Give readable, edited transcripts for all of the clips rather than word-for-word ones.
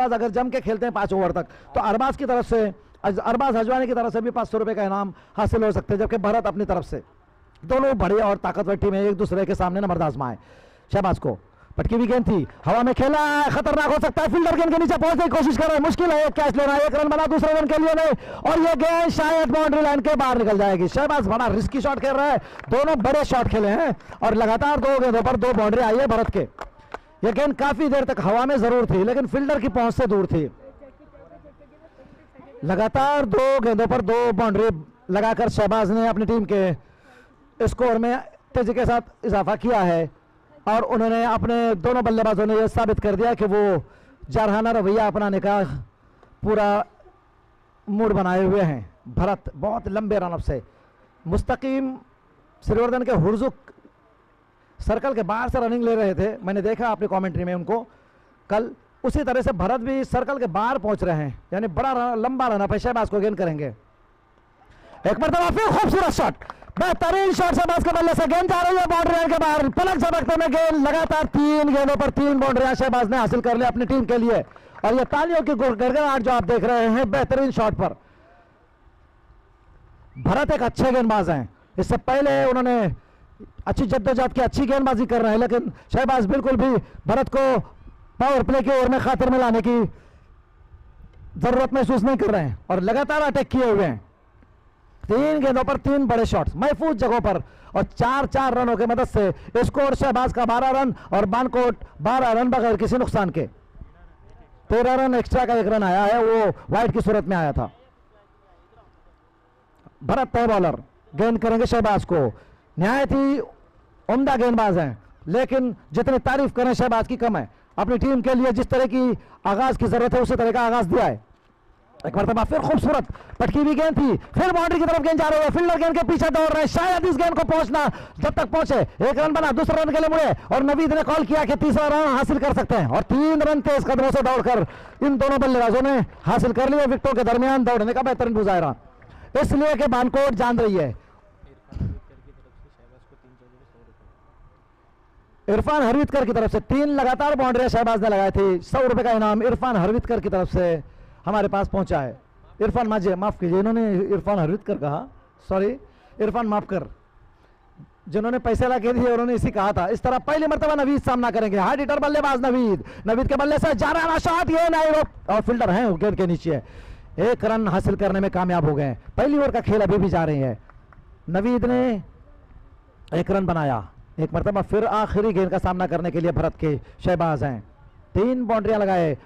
अगर जम के खेलते हैं 5 ओवर तक तो अरबाज की तरफ से, अरबाज हजवानी की तरफ से भी 500 रुपए का इनाम हासिल हो सकते हैं, जबकि भरत अपनी तरफ से। दोनों बड़ी और ताकतवर टीमें एक दूसरे के सामने नंबर आजमाए। शहबाज को पटकी हुई गेंद थी, हवा में खेला, खतरनाक हो सकता है, फील्डर गेंद के नीचे पहुंचने की कोशिश कर रहे हैं, मुश्किल है, कैच लेना, 1 रन बना, दूसरे रन के लिए नहीं, और ये गेंद शायद बाउंड्री लाइन के बाहर निकल जाएगी। शहबाज बड़ा रिस्की शॉट खेल रहा है, दोनों बड़े शॉट खेले हैं और लगातार 2 गेंदों पर 2 बाउंड्री आई है भरत के। यह गेंद काफी देर तक हवा में जरूर थी लेकिन फील्डर की पहुंच से दूर थी। लगातार 2 गेंदों पर 2 बाउंड्री लगाकर शहबाज ने अपनी टीम के स्कोर में तेजी के साथ इजाफा किया है और उन्होंने अपने दोनों बल्लेबाजों ने यह साबित कर दिया कि वो जारहाना रवैया अपनाने का पूरा मूड बनाए हुए हैं। भरत बहुत लंबे रनअप से मुस्तकीम श्रीवर्धन के हुर्जुक सर्कल के बाहर से रनिंग ले रहे थे, मैंने देखा अपनी कमेंट्री में उनको कल, उसी तरह से भरत भी सर्कल के बाहर पहुंच रहे हैं, यानी बड़ा लंबा रनअप है। शहबाज को गेंद करेंगे, एक मरतबा फिर खूबसूरत शॉट, बेहतरीन शॉट शहबाज के बल्ले से, गेंद जा रही है बाउंड्री लाइन के बाहर, पलक झपकते में गेंद, लगातार 3 गेंदों पर 3 बाउंड्रियां शहबाज ने हासिल कर ली अपनी टीम के लिए। और ये तालियों की गड़गड़ाहट जो आप देख रहे हैं बेहतरीन शॉट पर। भरत एक अच्छे गेंदबाज हैं, इससे पहले उन्होंने अच्छी जद्दोजहद की, अच्छी गेंदबाजी कर रहे हैं, लेकिन शहबाज बिल्कुल भी भरत को पावर प्ले की ओर में खातिर में लाने की जरूरत महसूस नहीं कर रहे हैं और लगातार अटैक किए हुए हैं। 3 गेंदों पर 3 बड़े शॉट्स महफूज जगहों पर और 4-4 रनों की मदद से स्कोर शहबाज का 12 रन और बानकोट 12 रन बगैर किसी नुकसान के। 13 रन एक्स्ट्रा का 1 रन आया है, वो वाइड की सूरत में आया था। भरत तय बॉलर, गेंद करेंगे शहबाज को, निहायत ही उम्दा गेंदबाज हैं लेकिन जितनी तारीफ करें शहबाज की कम है। अपनी टीम के लिए जिस तरह की आगाज की जरूरत है उसी तरह का आगाज दिया है। एक मरतबा फिर खूबसूरत पटकी हुई गेंद थी, फिर बाउंड्री की तरफ गेंद जा रही है, फील्डर गेंद के पीछे दौड़ रहे हैं, शायद इस गेंद को पहुंचना, जब तक पहुंचे 1 रन बना, दूसरे रन के लिए मुड़े और नवीद ने कॉल किया कि 3रा रन हासिल कर सकते हैं और 3 रन तेज कदमों से दौड़कर इन दोनों बल्लेबाजों ने हासिल कर लिया। विकेटों के दरमियान दौड़ने का बेहतरीन मुजाहरा, इसलिए कि बानकोट जान रही है। इरफान हरवितकर की तरफ से 3 लगातार बाउंड्रियां शहबाज ने लगाई थी। 100 रुपए का इनाम इरफान हरवितकर की तरफ से हमारे पास पहुंचा है। इरफान माफ कीजिए, इन्होंने इरफान हरवितकर कहा, सॉरी इरफान माफ कर, जिन्होंने पैसे लगे दिए उन्होंने इसी कहा था। इस तरह पहली मरतबा नवीद सामना करेंगे, हार्ड हिटर बल्लेबाज नवीद के बल्ले से जा रहा शॉट, ये नहीं और फील्डर है गेंद के नीचे, 1 रन हासिल करने में कामयाब हो गए। पहली ओवर का खेल अभी भी जा रही है। नवीद ने 1 रन बनाया। एक मरतबा फिर आखिरी गेंद का सामना करने के लिए भरत के शहबाज हैं। 3 बाउंड्रियां लगाए,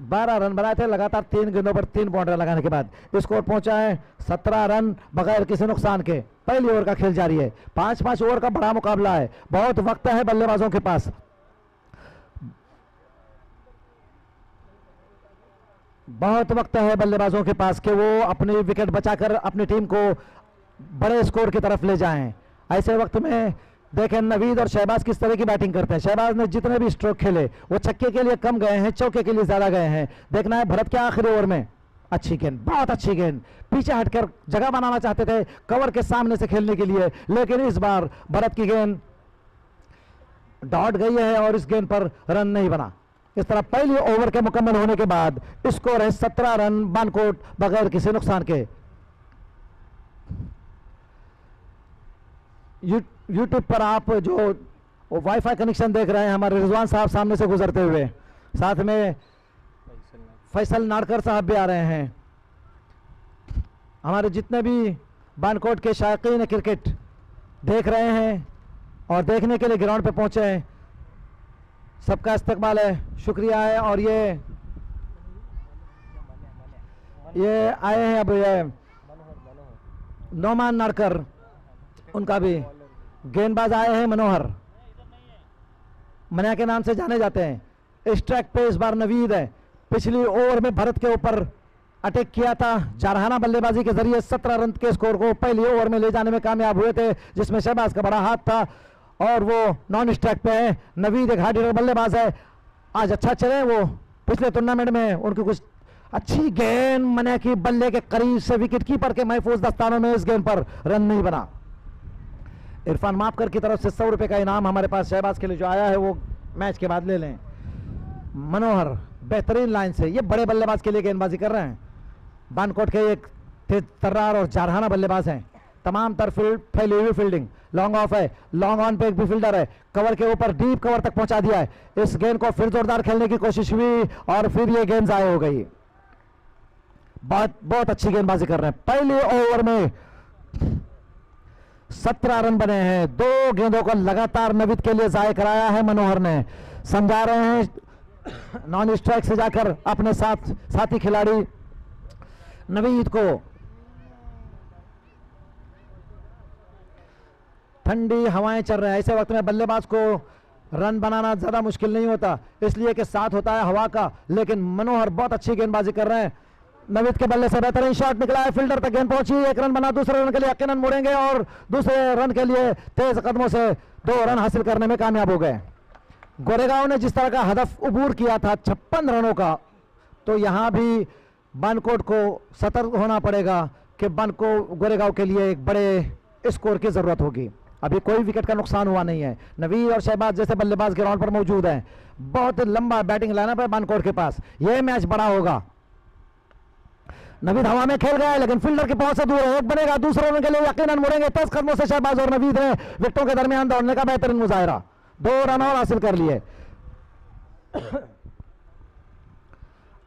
12 रन बनाए थे लगातार 3 गेंदों पर 3 बाउंड्रियां लगाने के बाद। स्कोर पहुंचा है 17 रन बगैर किसी नुकसान के। पहली ओवर का खेल जारी है, 5-5 ओवर का बड़ा मुकाबला है, बहुत वक्त है बल्लेबाजों के पास। बहुत वक्त है बल्लेबाजों के पास कि वो अपनी विकेट बचाकर अपनी टीम को बड़े स्कोर की तरफ ले जाएं। ऐसे वक्त में देखें नवीद और शहबाज किस तरह की बैटिंग करते हैं। शहबाज ने जितने भी स्ट्रोक खेले वो छक्के के लिए कम गए हैं, चौके के लिए ज्यादा गए हैं। देखना है भरत के आखिरी ओवर में, अच्छी गेंद, बहुत अच्छी गेंद, पीछे हटकर जगह बनाना चाहते थे कवर के सामने से खेलने के लिए, लेकिन इस बार भरत की गेंद डॉट गई है और इस गेंद पर रन नहीं बना। इस तरह पहली ओवर के मुकम्मल होने के बाद स्कोर है 17 रन बानकोट बगैर किसी नुकसान के। यूट्यूब पर आप जो वाईफाई कनेक्शन देख रहे हैं, हमारे रिजवान साहब सामने से गुजरते हुए, साथ में फैसल नाडकर साहब भी आ रहे हैं। हमारे जितने भी बानकोट के शायकीन क्रिकेट देख रहे हैं और देखने के लिए ग्राउंड पे पहुंचे हैं, सबका इस्तकबाल है, शुक्रिया है। और ये आए हैं अब ये नौमान नाडकर, उनका भी गेंदबाज आए हैं मनोहर, मना के नाम से जाने जाते हैं। इस ट्रैक पे इस बार नवीद है, पिछली ओवर में भरत के ऊपर अटैक किया था, जारहाना बल्लेबाजी के जरिए 17 रन के स्कोर को पहली ओवर में ले जाने में कामयाब हुए थे, जिसमें शहबाज का बड़ा हाथ था और वो नॉन स्ट्राइक पे है। नवीद एक हार्ड हिटर बल्लेबाज है, आज अच्छा चले। वो पिछले टूर्नामेंट में उनकी कुछ अच्छी गेंद मने की बल्ले के करीब से विकेट कीपर के महफूज दस्तानों में इस गेंद पर रन नहीं बना। इरफान माफकर की तरफ से 100 रुपए का इनाम हमारे पास शहबाज के लिए जो आया है वो मैच के बाद ले लें। मनोहर बेहतरीन लाइन से, ये बड़े बल्लेबाज के लिए गेंदबाजी कर रहे हैं। बानकोट के एक तेज तर्रार और जारहाना बल्लेबाज हैं। तमाम तरफ फैली हुई फील्डिंग, लॉन्ग ऑफ है, लॉन्ग ऑन पे एक भी फील्डर है, कवर के ऊपर डीप कवर तक पहुंचा दिया है। इस गेंद को फिर जोरदार खेलने की कोशिश हुई और फिर ये गेंद जाया हो गई। बहुत अच्छी गेंदबाजी कर रहे हैं। पहले ओवर में 17 रन बने हैं। 2 गेंदों को लगातार नवीद के लिए जाया कराया है मनोहर ने। समझा रहे हैं नॉन स्ट्राइक से जाकर अपने साथी खिलाड़ी नवीद को। ठंडी हवाएं चल रही है, ऐसे वक्त में बल्लेबाज को रन बनाना ज्यादा मुश्किल नहीं होता, इसलिए कि साथ होता है हवा का। लेकिन मनोहर बहुत अच्छी गेंदबाजी कर रहे हैं। नवीद के बल्ले से बेहतरीन शॉट निकला है, फील्डर तक गेंद पहुंची। 1 रन बना, दूसरे रन के लिए यकीनन मुड़ेंगे और दूसरे रन के लिए तेज कदमों से 2 रन हासिल करने में कामयाब हो गए। गोरेगांव ने जिस तरह का हदफ उबूर किया था 56 रनों का, तो यहां भी बानकोट को सतर्क होना पड़ेगा कि गोरेगांव के लिए एक बड़े स्कोर की जरूरत होगी। अभी कोई विकेट का नुकसान हुआ नहीं है। नवीद और शहबाज जैसे बल्लेबाज ग्राउंड पर मौजूद हैं। बहुत लंबा बैटिंग लाइनअप है बानकोट के पास, यह मैच बड़ा होगा। नवीद हवा में खेल गया है लेकिन फील्डर की पहुंच से दूर है। 1 बनेगा, दूसरे रन के लिए यकीनन मुड़ेंगे। 10 कदमों से शहबाज और नवीद ने विकेटों के दरमियान दौड़ने का बेहतरीन मुजाहिरा, 2 रन और हासिल कर लिए।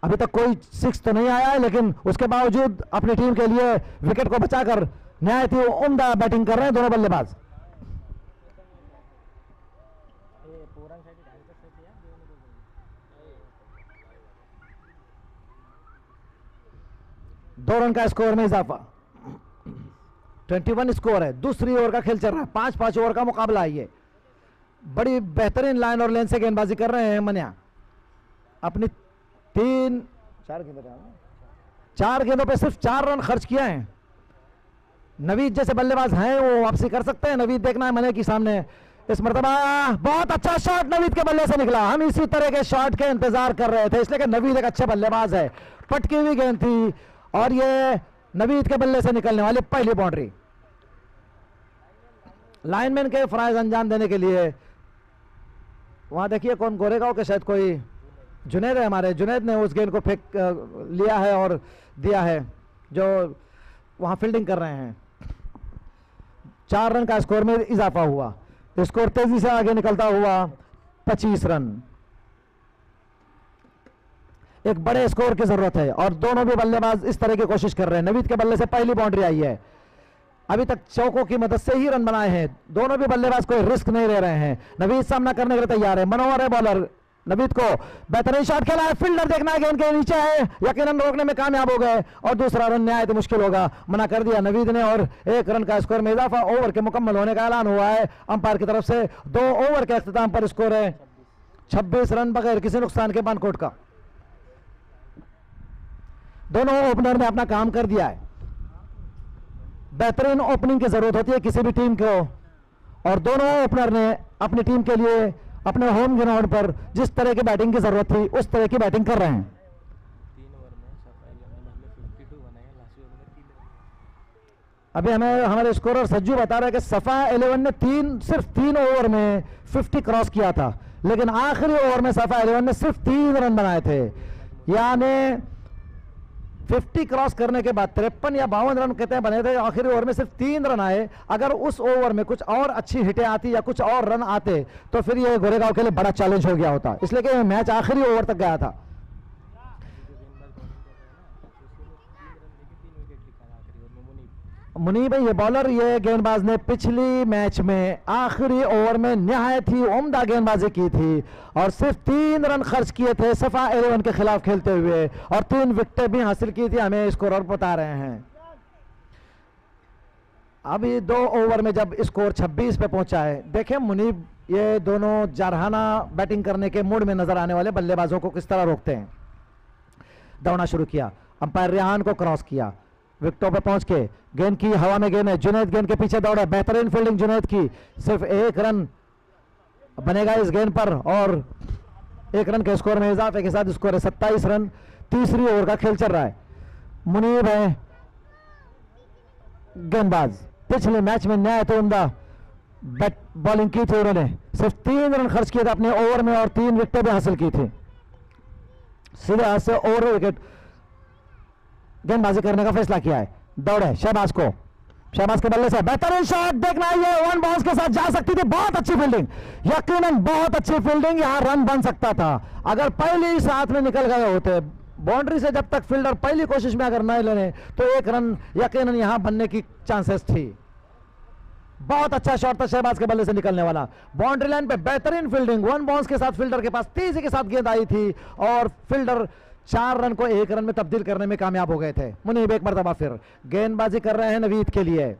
अभी तक कोई 6 तो नहीं आया है, लेकिन उसके बावजूद अपनी टीम के लिए विकेट को बचाकर नहायत ही उम्दा बैटिंग कर रहे हैं दोनों बल्लेबाज। दो रन का स्कोर में इजाफा, 21 स्कोर है। दूसरी ओवर का खेल चल रहा है, 5-5 ओवर का मुकाबला है। ये बड़ी बेहतरीन लाइन और लेन से गेंदबाजी कर रहे हैं मनिया। अपनी 4 गेंदों पे सिर्फ 4 रन खर्च किए हैं। नवीद जैसे बल्लेबाज हैं वो वापसी कर सकते हैं। नवीद देखना है मने के सामने इस मर्तबा। बहुत अच्छा शॉट नवीद के बल्ले से निकला। हम इसी तरह के शॉट के इंतजार कर रहे थे, इसलिए कि नवीद एक अच्छे बल्लेबाज है। पटकी हुई गेंद थी और ये नवीद के बल्ले से निकलने वाली पहली बाउंड्री। लाइनमैन के फराइज अंजाम देने के लिए वहां देखिए कौन, गोरेगांव के शायद कोई जुनैद है हमारे। जुनैद ने उस गेंद को फेंक लिया है और दिया है, जो वहां फील्डिंग कर रहे हैं। 4 रन का स्कोर में इजाफा हुआ। स्कोर तेजी से आगे निकलता हुआ 25 रन। एक बड़े स्कोर की जरूरत है और दोनों भी बल्लेबाज इस तरह की कोशिश कर रहे हैं। नवीद के बल्ले से पहली बाउंड्री आई है। अभी तक चौकों की मदद से ही रन बनाए हैं। दोनों भी बल्लेबाज कोई रिस्क नहीं ले रहे हैं। नवीद सामना करने के लिए तैयार है। मनोहर है बॉलर। नवीद को बेहतरीन शॉट खेला है, फील्डर देखना है गेंद के नीचे है, यकीनन रोकने में कामयाब हो गए और दूसरा रन नहायत मुश्किल होगा, मना कर दिया नवीद ने और 1 रन का स्कोर में इजाफा। ओवर के मुकम्मल होने का ऐलान हुआ है अंपायर की तरफ से। 2 ओवर के अख्ताम पर स्कोर है 26 रन बगैर किसी नुकसान के बानकोट का। दोनों ओपनर ने अपना काम कर दिया है। बेहतरीन ओपनिंग की जरूरत होती है किसी भी टीम को और दोनों ओपनर ने अपनी टीम के लिए अपने होम ग्राउंड पर जिस तरह की बैटिंग की जरूरत थी उस तरह की बैटिंग कर रहे हैं। अभी हमें हमारे स्कोरर सज्जू बता रहे हैं कि सफा 11 ने सिर्फ 3 ओवर में 50 क्रॉस किया था, लेकिन आखिरी ओवर में सफा 11 ने सिर्फ 3 रन बनाए थे। यानी 50 क्रॉस करने के बाद 53 या 52 रन कहते हैं बने थे। आखिरी ओवर में सिर्फ 3 रन आए। अगर उस ओवर में कुछ और अच्छी हिटें आती या कुछ और रन आते तो फिर ये गोरेगांव के लिए बड़ा चैलेंज हो गया होता, इसलिए कि मैच आखिरी ओवर तक गया था। मुनीब ये बॉलर, ये गेंदबाज ने पिछली मैच में आखिरी ओवर में निहायत ही उम्दा गेंदबाजी की थी और सिर्फ 3 रन खर्च किए थे सफा 11 के खिलाफ खेलते हुए और 3 विकेटें भी हासिल की थी, हमें स्कोरर बता रहे हैं। अभी 2 ओवर में जब स्कोर 26 पे पहुंचा है, देखें मुनीब ये दोनों जारहाना बैटिंग करने के मूड में नजर आने वाले बल्लेबाजों को किस तरह रोकते हैं। दौड़ना शुरू किया, अंपायर रेहान को क्रॉस किया, विकेटों पे पहुंच के गेंद की हवा में गेंद है। जुनैद गेंद के पीछे दौड़े, बेहतरीन फील्डिंग जुनैद की। सिर्फ 1 रन बनेगा इस गेंद पर और 1 रन के स्कोर में इजाफे के साथ स्कोर है 27 रन। तीसरी ओवर का खेल चल रहा है। मुनीब है गेंदबाज, पिछले मैच में निहायत उम्दा बॉलिंग की थी उन्होंने। सिर्फ 3 रन खर्च किए थे अपने ओवर में और 3 विकेटें भी हासिल की थी। सीधे हाथ से ओवर विकेट गेंदबाजी करने का फैसला किया है। दौड़े शहबाज को, शहबाज के बल्ले से बेहतरीन शॉट, देखना ये वन बाउंस के साथ जा सकती थी, बहुत अच्छी फील्डिंग, यकीनन बहुत अच्छी फील्डिंग, यहां रन बन सकता था अगर पहले ही साथ में निकल गए होते। बाउंड्री से जब तक फील्डर पहली कोशिश में अगर नहीं लेने तो एक रन यकीनन यहां बनने की चांसेस थी। बहुत अच्छा शॉट था शहबाज के बल्ले से निकलने वाला, बाउंड्री लाइन पे बेहतरीन फील्डिंग, वन बाउंस के साथ फील्डर के पास तेजी के साथ गेंद आई थी और फील्डर 4 रन को 1 रन में तब्दील करने में कामयाब हो गए थे। मुनीब एक मरतबा फिर गेंदबाजी कर रहे हैं नवीद के लिए,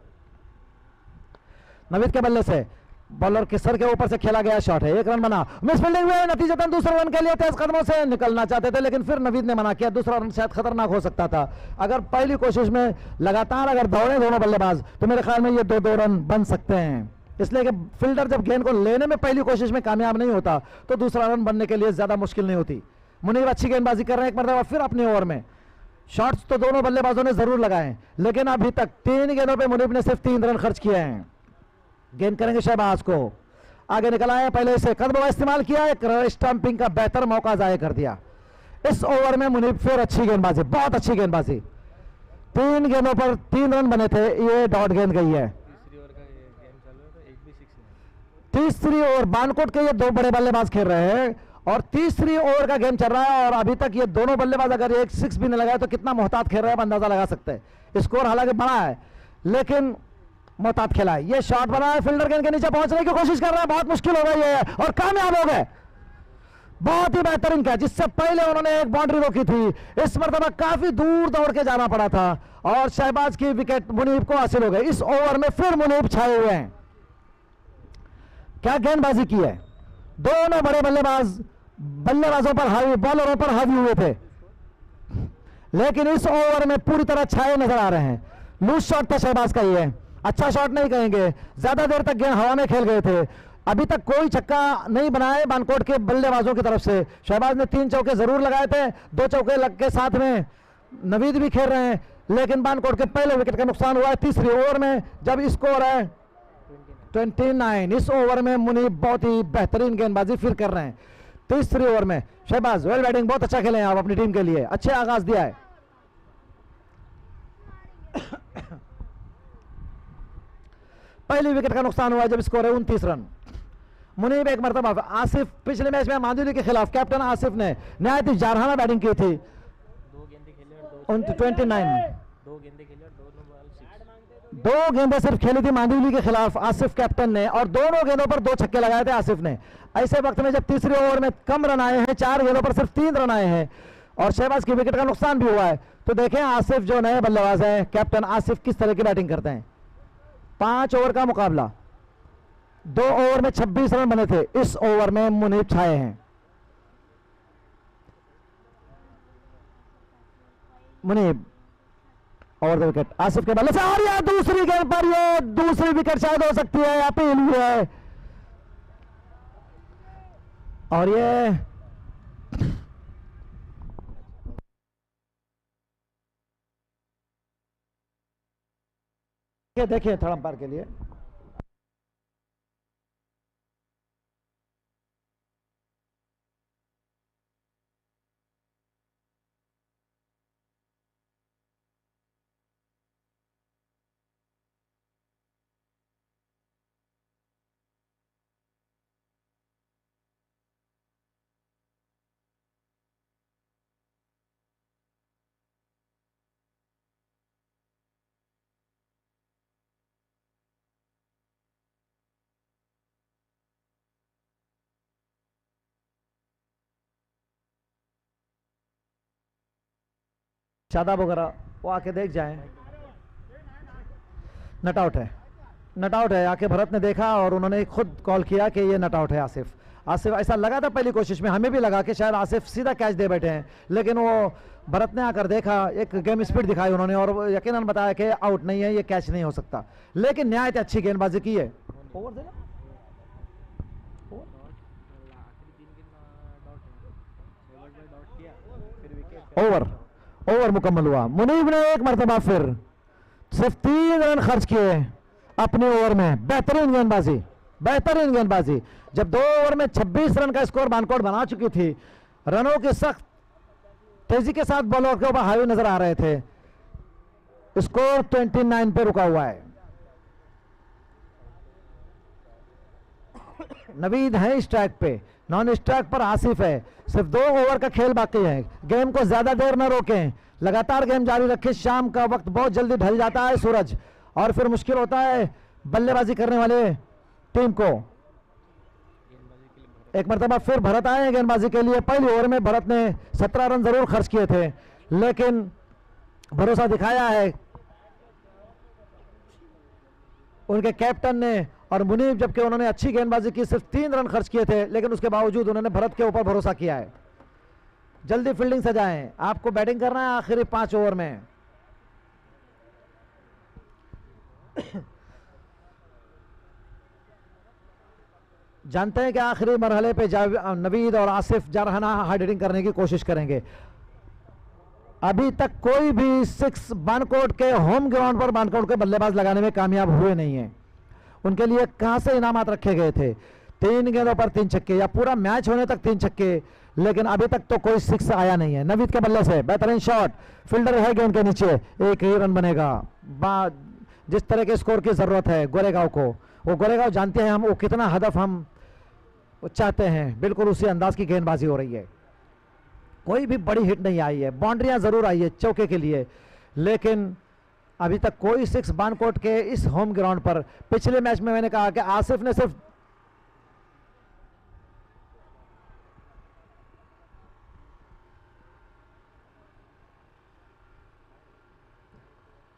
नवीद के बल्ले से बॉलर के सर के ऊपर से खेला गया शॉट है, 1 रन बना, मिस फील्डिंग हुई, नतीजतन दूसरे रन के लिए तेज कदमों से निकलना चाहते थे लेकिन फिर नवीद ने मना किया, दूसरा रन शायद खतरनाक हो सकता था। अगर पहली कोशिश में लगातार अगर दौड़े दोनों बल्लेबाज तो मेरे ख्याल में ये 2-2 रन बन सकते हैं, इसलिए कि फील्डर जब गेंद को लेने में पहली कोशिश में कामयाब नहीं होता तो दूसरा रन बनने के लिए ज्यादा मुश्किल नहीं होती। मुनीब अच्छी गेंदबाजी कर रहे हैं एक मरतबा फिर अपने ओवर में, शॉट्स तो दोनों बल्लेबाजों ने जरूर लगाए लेकिन अभी तक 3 गेंदों पे मुनीब ने सिर्फ 3 रन खर्च किए हैं। गेंद करेंगे शहबाज को, आगे निकल आए, पहले से कदमों का इस्तेमाल किया, एक स्टंपिंग का बेहतर मौका जाया कर दिया। इस ओवर में मुनीब फिर अच्छी गेंदबाजी, बहुत अच्छी गेंदबाजी, 3 गेंदों पर 3 रन बने थे, ये डॉट गेंद गई है। तीसरी ओवर बानकोट के ये 2 बड़े बल्लेबाज खेल रहे हैं और तीसरी ओवर का गेम चल रहा है और अभी तक ये दोनों बल्लेबाज अगर एक 6 भी नहीं लगाए तो कितना मोहतात खेल रहे हैं अंदाजा लगा सकते हैं। स्कोर हालांकि बड़ा है लेकिन मोहतात खेला है। ये शॉट बना है, फील्डर गेंद के नीचे पहुंचने की कोशिश कर रहा है, बहुत मुश्किल हो गई है और कामयाब हो गए, बहुत ही बेहतरीन कैच, जिससे पहले उन्होंने एक बाउंड्री रोकी थी, इस मरतबा काफी दूर दौड़ के जाना पड़ा था और शहबाज की विकेट मुनीब को हासिल हो गई। इस ओवर में फिर मुनीब छाए हुए हैं, क्या गेंदबाजी की है, दोनों बड़े बल्लेबाज बल्लेबाजों पर हावी, बॉलरों पर हावी हुए थे लेकिन इस ओवर में पूरी तरह छाए नजर आ रहे हैं। लूज शॉट था शहबाज का, ये अच्छा शॉट नहीं कहेंगे, ज्यादा देर तक गेंद हवा में खेल गए थे, अभी तक कोई छक्का नहीं बनाए बानकोट के बल्लेबाजों की तरफ से। शहबाज ने 3 चौके जरूर लगाए थे, 2 चौके लग के साथ में नवीद भी खेल रहे हैं लेकिन बानकोट के पहले विकेट का नुकसान हुआ है तीसरी ओवर में जब स्कोर है 29। इस ओवर में मुनीब बहुत ही बेहतरीन गेंदबाजी फिर कर रहे हैं तीसरी ओवर में। शहबाज वेल बैटिंग, बहुत अच्छा खेले हैं आप अपनी टीम के लिए, अच्छे आगाज दिया है। पहली विकेट का नुकसान हुआ जब स्कोर है 29 रन। मुनीब एक मरतबा, आसिफ पिछले मैच में मांदुली के खिलाफ कैप्टन आसिफ ने नहायत ही जारहाना बैटिंग की थी, 29 2 गेंदें सिर्फ खेली थी मांदुली के खिलाफ आसिफ कैप्टन ने और दोनों गेंदों पर 2 छक्के लगाए थे आसिफ ने। ऐसे वक्त में जब तीसरे ओवर में कम रन आए हैं, 4 गेंदों पर सिर्फ 3 रन आए हैं और शहबाज की विकेट का नुकसान भी हुआ है, तो देखें आसिफ जो नए बल्लेबाज हैं, कैप्टन आसिफ किस तरह की बैटिंग करते हैं। 5 ओवर का मुकाबला, 2 ओवर में 26 रन बने थे, इस ओवर में मुनीब छाए हैं। Munib over the wicket, Asif के बल्ले से और यह दूसरी गेंद पर ये दूसरी विकेट शायद हो सकती है, अपील हुई है और ये देखिए थर्ड अंपायर के लिए शादाब वगैरह वो आके देख जाएं। नट आउट है, नट आउट है, आके भरत ने देखा और उन्होंने खुद कॉल किया कि ये नट आउट है आसिफ। आसिफ ऐसा लगा था पहली कोशिश में, हमें भी लगा कि शायद आसिफ सीधा कैच दे बैठे हैं लेकिन वो भरत ने आकर देखा, एक गेम स्पीड दिखाई उन्होंने और यकीनन बताया कि आउट नहीं है, ये कैच नहीं हो सकता, लेकिन नहायत अच्छी गेंदबाजी की है। ओवर मुकम्मल हुआ। मुनीब ने एक मरतबा फिर सिर्फ 3 रन खर्च किए अपने ओवर में, बेहतरीन गेंदबाजी, बेहतरीन गेंदबाजी। जब 2 ओवर में 26 रन का स्कोर बानकोट बना चुकी थी, रनों की सख्त तेजी के साथ बॉलर के ऊपर हावी नजर आ रहे थे। स्कोर 29 पे रुका हुआ है। नवीद है स्ट्राइक पे, नॉन स्ट्राइक पर आसिफ है। सिर्फ 2 ओवर का खेल बाकी है। गेम को ज्यादा देर न रोकें, लगातार गेम जारी रखें। शाम का वक्त बहुत जल्दी ढल जाता है सूरज, और फिर मुश्किल होता है बल्लेबाजी करने वाले टीम को। एक मरतबा फिर भरत आए गेंदबाजी के लिए। पहली ओवर में भरत ने 17 रन जरूर खर्च किए थे, लेकिन भरोसा दिखाया है उनके कैप्टन ने और मुनीब, जबकि उन्होंने अच्छी गेंदबाजी की। सिर्फ 3 रन खर्च किए थे, लेकिन उसके बावजूद उन्होंने भरत के ऊपर भरोसा किया है। जल्दी फील्डिंग सजाएं, आपको बैटिंग करना है आखिरी 5 ओवर में। जानते हैं कि आखिरी मरहले पे नवीद और आसिफ जारहाना हार्ड हिटिंग करने की कोशिश करेंगे। अभी तक कोई भी 6 बानकोट के होम ग्राउंड पर बानकोट के बल्लेबाज लगाने में कामयाब हुए नहीं है। उनके लिए कहां से इनामात रखे गए थे? 3 गेंदों पर 3 छक्के, या पूरा मैच होने तक 3 छक्के, लेकिन अभी तक तो कोई 6 आया नहीं है। नवीद के बल्ले से बेहतरीन शॉट, फील्डर है गेंद के नीचे, एक ही रन बनेगा। जिस तरह के स्कोर की जरूरत है गोरेगांव को, वो गोरेगांव जानते हैं हम वो कितना हदफ हम चाहते हैं। बिल्कुल उसी अंदाज की गेंदबाजी हो रही है। कोई भी बड़ी हिट नहीं आई है, बाउंड्रियां जरूर आई है चौके के लिए, लेकिन अभी तक कोई 6 बानकोट के इस होम ग्राउंड पर। पिछले मैच में मैंने कहा कि आसिफ ने सिर्फ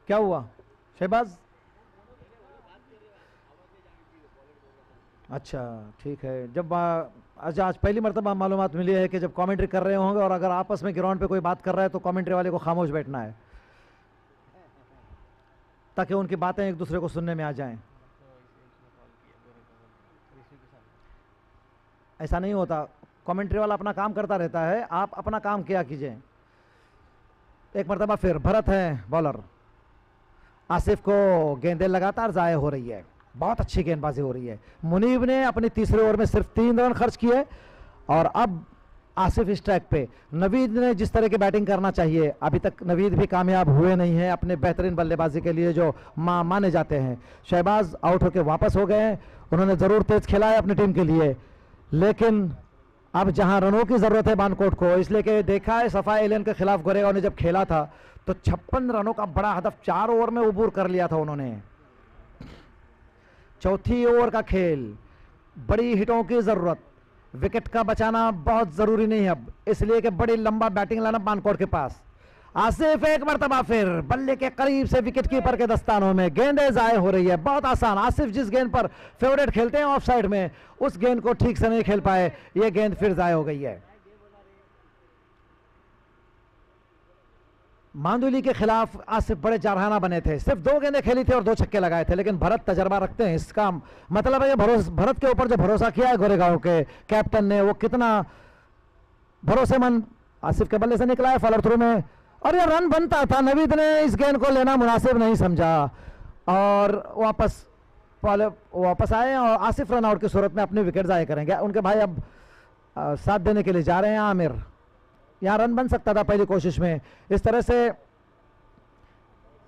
क्या हुआ शहबाज? अच्छा ठीक है। जब आज पहली मरतबा मालूमात मिली है कि जब कमेंट्री कर रहे होंगे और अगर आपस में ग्राउंड पे कोई बात कर रहा है तो कमेंट्री वाले को खामोश बैठना है, ताकि उनकी बातें एक दूसरे को सुनने में आ जाएं। ऐसा नहीं होता, कमेंट्री वाला अपना काम करता रहता है, आप अपना काम किया कीजिए। एक मरतबा फिर भरत है बॉलर। आसिफ को गेंदें लगातार जाया हो रही है, बहुत अच्छी गेंदबाजी हो रही है। मुनीब ने अपनी तीसरे ओवर में सिर्फ 3 रन खर्च किए, और अब आसिफ स्ट्राइक पे। नवीद ने जिस तरह की बैटिंग करना चाहिए, अभी तक नवीद भी कामयाब हुए नहीं हैं अपने बेहतरीन बल्लेबाजी के लिए जो माने जाते हैं। शहबाज आउट होकर वापस हो गए हैं। उन्होंने ज़रूर तेज खेला है अपनी टीम के लिए, लेकिन अब जहां रनों की ज़रूरत है बानकोट को, इसलिए कि देखा है सफा एलियन के खिलाफ गोरेगांव ने जब खेला था तो 56 रनों का बड़ा हदफ 4 ओवर में उबूर कर लिया था उन्होंने। चौथी ओवर का खेल, बड़ी हिटों की ज़रूरत, विकेट का बचाना बहुत जरूरी नहीं है अब, इसलिए कि बड़ी लंबा बैटिंग लाना बानकोट के पास। आसिफ एक मरतबा फिर बल्ले के करीब से विकेट कीपर के दस्तानों में, गेंदें जाए हो रही है, बहुत आसान। आसिफ जिस गेंद पर फेवरेट खेलते हैं ऑफ साइड में, उस गेंद को ठीक से नहीं खेल पाए, ये गेंद फिर जाए हो गई है। मांदुली के खिलाफ आसिफ बड़े जारहाना बने थे, सिर्फ 2 गेंदें खेली थी और 2 छक्के लगाए थे, लेकिन भरत तजर्बा रखते हैं। इसका मतलब है भरत के ऊपर जो भरोसा किया है गोरेगांव के कैप्टन ने, वो कितना भरोसेमंद। आसिफ के बल्ले से निकला है फॉलोअर थ्रू में, और ये रन बनता था। नवीद ने इस गेंद को लेना मुनासिब नहीं समझा और वापस आए, और आसिफ रन आउट की सूरत में अपनी विकेट जाया करेंगे। उनके भाई अब साथ देने के लिए जा रहे हैं। आमिर, यहाँ रन बन सकता था पहली कोशिश में। इस तरह से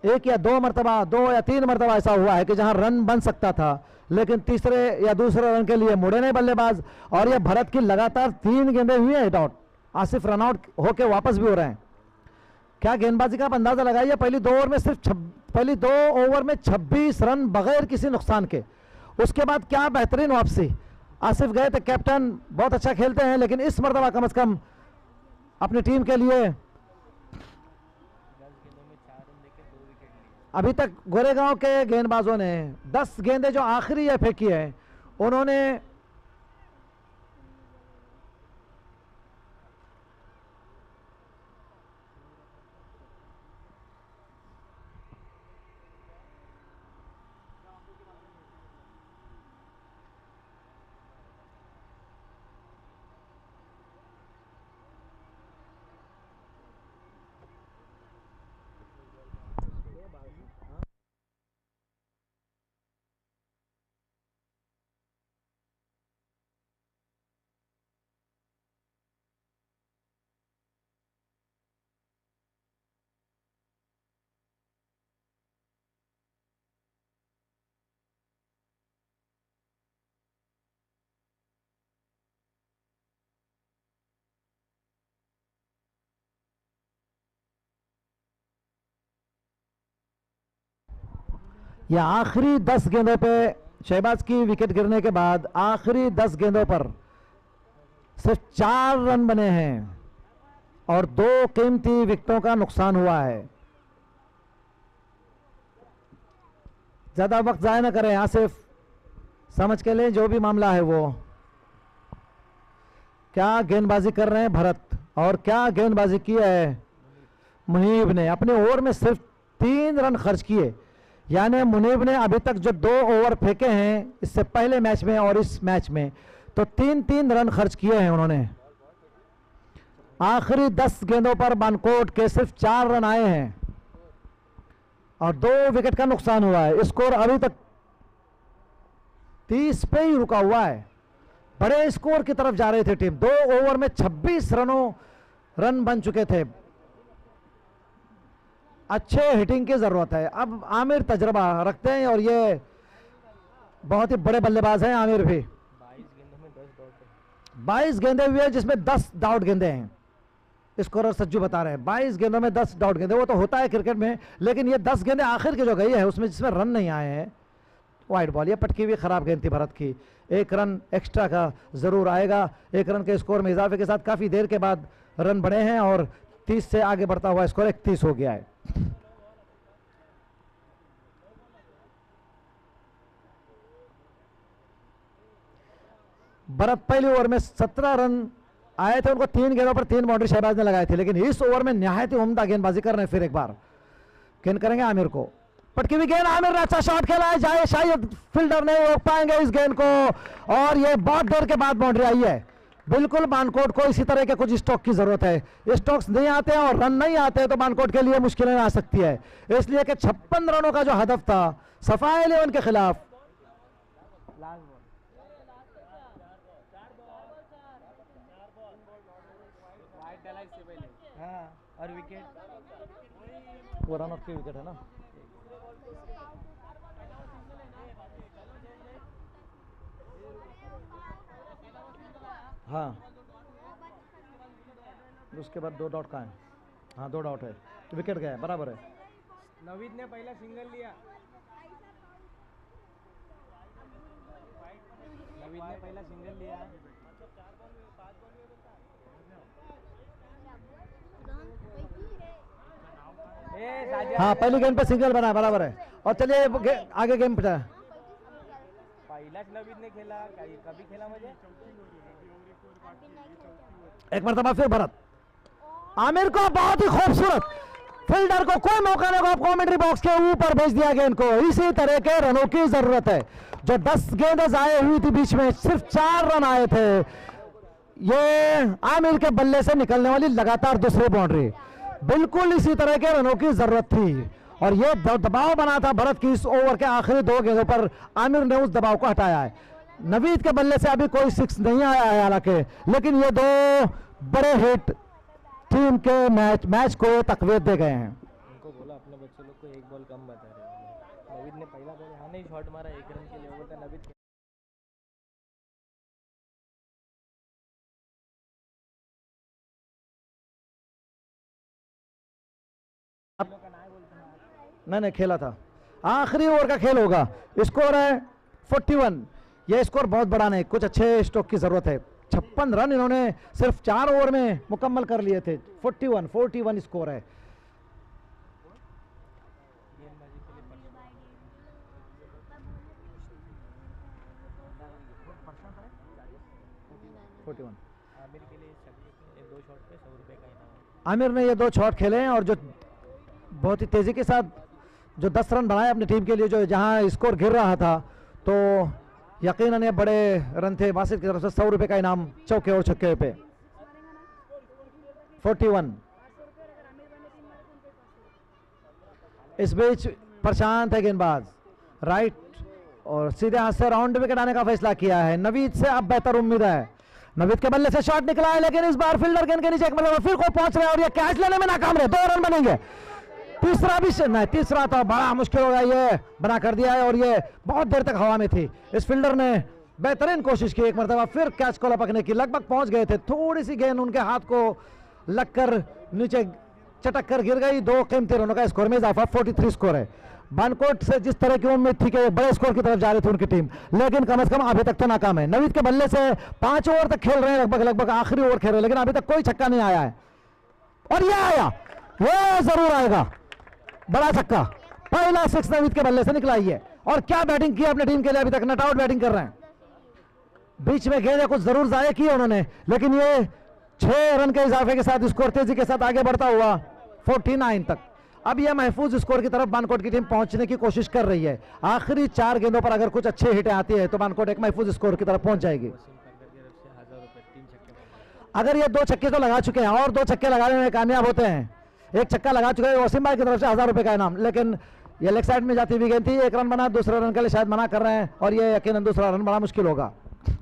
1 या 2 मरतबा, 2 या 3 मरतबा ऐसा हुआ है कि जहां रन बन सकता था, लेकिन तीसरे या दूसरे रन के लिए मुड़े नहीं बल्लेबाज। और ये भरत की लगातार 3 गेंदें हुई हैं hit out. Asif run out होकर वापस भी हो रहे हैं। क्या गेंदबाजी का आप अंदाजा लगाइए, पहली 2 ओवर में 26 रन बगैर किसी नुकसान के। उसके बाद क्या बेहतरीन वापसी। आसिफ गए थे, कैप्टन बहुत अच्छा खेलते हैं, लेकिन इस मरतबा कम से कम अपनी टीम के लिए अभी तक गोरेगांव के गेंदबाजों ने 10 गेंदें जो आखिरी ये फेंकी है, उन्होंने ये आखिरी 10 गेंदों पे शहबाज की विकेट गिरने के बाद आखिरी 10 गेंदों पर सिर्फ 4 रन बने हैं और 2 कीमती विकेटों का नुकसान हुआ है। ज्यादा वक्त जाया ना करें आसिफ, समझ के लें जो भी मामला है वो। क्या गेंदबाजी कर रहे हैं भरत और क्या गेंदबाजी की है मुनीब ने। अपने ओवर में सिर्फ 3 रन खर्च किए, यानी मुनीब ने अभी तक जो 2 ओवर फेंके हैं इससे पहले मैच में और इस मैच में, तो 3-3 रन खर्च किए हैं उन्होंने। आखिरी 10 गेंदों पर बानकोट के सिर्फ 4 रन आए हैं और 2 विकेट का नुकसान हुआ है। स्कोर अभी तक 30 पे ही रुका हुआ है। बड़े स्कोर की तरफ जा रही थी टीम। 2 ओवर में 26 रन बन चुके थे। अच्छे हिटिंग की जरूरत है। अब आमिर तजर्बा रखते हैं और ये बहुत ही बड़े बल्लेबाज हैं आमिर भी। 22 गेंदे हुए जिसमें 10 डाउट गेंदे हैं। स्कोरर सज्जू बता रहे हैं 22 गेंदों में 10 डाउट गेंदे। वो तो होता है क्रिकेट में, लेकिन ये 10 गेंदे आखिर की जो गई है उसमें जिसमें रन नहीं आए हैं, वाइड बॉल। ये पटकी हुई खराब गेंद थी भरत की। 1 रन एक्स्ट्रा का जरूर आएगा। 1 रन के स्कोर में इजाफे के साथ काफी देर के बाद रन बढ़े हैं और 30 से आगे बढ़ता हुआ स्कोर 31 हो गया है। भरत पहले ओवर में 17 रन आए थे, उनको 3 गेंदों पर 3 बाउंड्री शहबाज ने लगाई थी, लेकिन इस ओवर में निहायत ही उम्दा गेंदबाजी कर रहे हैं। फिर एक बार गेंद करेंगे आमिर को। पटकी हुई गेंद, आमिर ने अच्छा शॉट खेला है, जाए शायद फील्डर नहीं रोक पाएंगे इस गेंद को और ये बहुत देर के बाद बाउंड्री आई है। बिल्कुल बानकोट को इसी तरह के कुछ स्ट्रोक की जरूरत है। स्ट्रोक्स नहीं आते हैं और रन नहीं आते तो बानकोट के लिए मुश्किलें आ सकती है। इसलिए कि 56 रनों का जो हदफ था सफाई 11 के खिलाफ, और विकेट वो रन आउट की विकेट है ना। हाँ, उसके बाद 2 डॉट का है। हाँ 2 डॉट है, विकेट गया है, बराबर है। नवीद ने पहला सिंगल लिया। नवीद ने पहला सिंगल लिया। हाँ पहली गेंद पे सिंगल बना, बराबर है। और चलिए आगे गेम पे। पहला नवीद ने खेला, कभी खेला मुझे एक मरतबा फिर भरत। आमिर को बहुत ही खूबसूरत, फील्डर को कोई मौका नहीं, कमेंट्री बॉक्स के ऊपर भेज दिया गेंद को। इसी तरह के रनों की जरूरत है। जो 10 गेंदें जाए हुई थी बीच में, सिर्फ 4 रन आए थे। ये आमिर के बल्ले से निकलने वाली लगातार दूसरी बाउंड्री, बिल्कुल इसी तरह के रनों की जरूरत थी और ये दबाव बना था भरत की इस ओवर के आखिरी 2 गेंदों पर। आमिर ने उस दबाव को हटाया है। नवीद के बल्ले से अभी कोई 6 नहीं आया है हालांकि, लेकिन ये 2 बड़े हिट टीम के मैच को तकवीत दे गए हैं। उनको बोला अपने बच्चे लोग को 1 बॉल कम बता रहे। नवीद ने पहला बॉल यहाँ नहीं शॉट मारा, 1 रन के लिए वो था नवीद। नहीं खेला था, आखिरी ओवर का खेल होगा। स्कोर है 41। यह स्कोर बहुत बड़ा नहीं, कुछ अच्छे स्ट्रोक की जरूरत है। 56 रन इन्होंने सिर्फ 4 ओवर में मुकम्मल कर लिए थे। 41 स्कोर है। आमिर ने ये 2 शॉट खेले हैं और जो बहुत ही तेजी के साथ जो 10 रन बनाए अपनी टीम के लिए, जो जहां स्कोर गिर रहा था, तो यकीनन ये बड़े रन थे। बासित की तरफ से 100 रुपए का इनाम चौके और छक्के पे। 41। इस बीच प्रशांत है गेंदबाज, राइट और सीधे हाथ से राउंड विकेट आने का फैसला किया है। नवीद से अब बेहतर उम्मीद है। नवीद के बल्ले से शॉट निकला है, लेकिन इस बार फील्डर गेंद के नीचे एक मतलब फिर को पहुंच रहे हैं और ये कैच लेने में नाकाम रहे। 2 रन बनेंगे। तीसरा भी नहीं, तीसरा तो बड़ा मुश्किल होगा, ये बना कर दिया है और ये बहुत देर तक हवा में थी। इस फील्डर ने बेहतरीन कोशिश की, एक मरतबा फिर कैच को लपकने की, लगभग पहुंच गए थे। थोड़ी सी गेंद उनके हाथ को लगकर नीचे चटक कर गिर गई। 2 कीमती रनों का स्कोर में इजाफा। 43 स्कोर है। बानकोट से जिस तरह की उम्मीद थी कि बड़े स्कोर की तरफ जा रही थी उनकी टीम, लेकिन कम से कम अभी तक तो नाकाम है। नवीद के बल्ले से 5 ओवर तक खेल रहे हैं, लगभग आखिरी ओवर खेल रहे हैं, लेकिन अभी तक कोई छक्का नहीं आया है। और ये आया, ये जरूर आएगा, बड़ा छक्का, पहला 6 नवीद के बल्ले से निकला ही है। और क्या बैटिंग की अपनी टीम के लिए, अभी तक नट आउट बैटिंग कर रहे हैं। बीच में गेंदें कुछ जरूर जाया की उन्होंने, लेकिन ये 6 रन के इजाफे के साथ स्कोर तेजी के साथ आगे बढ़ता हुआ 49 तक। अब यह महफूज स्कोर की तरफ बानकोट की टीम पहुंचने की कोशिश कर रही है। आखिरी 4 गेंदों पर अगर कुछ अच्छे हिटें आती है तो बानकोट एक महफूज स्कोर की तरफ पहुंच जाएगी। अगर ये 2 छक्के तो लगा चुके हैं और 2 छक्के लगाने में कामयाब होते हैं, एक छक्का लगा चुके हैं वसीम भाई की तरफ से 1000 रुपए का इनाम, लेकिन ये लेग साइड में जाती हुई गेंद थी, 1 रन बना, दूसरे रन के लिए शायद मना कर रहे हैं और ये यकीनन दूसरा रन बड़ा मुश्किल होगा।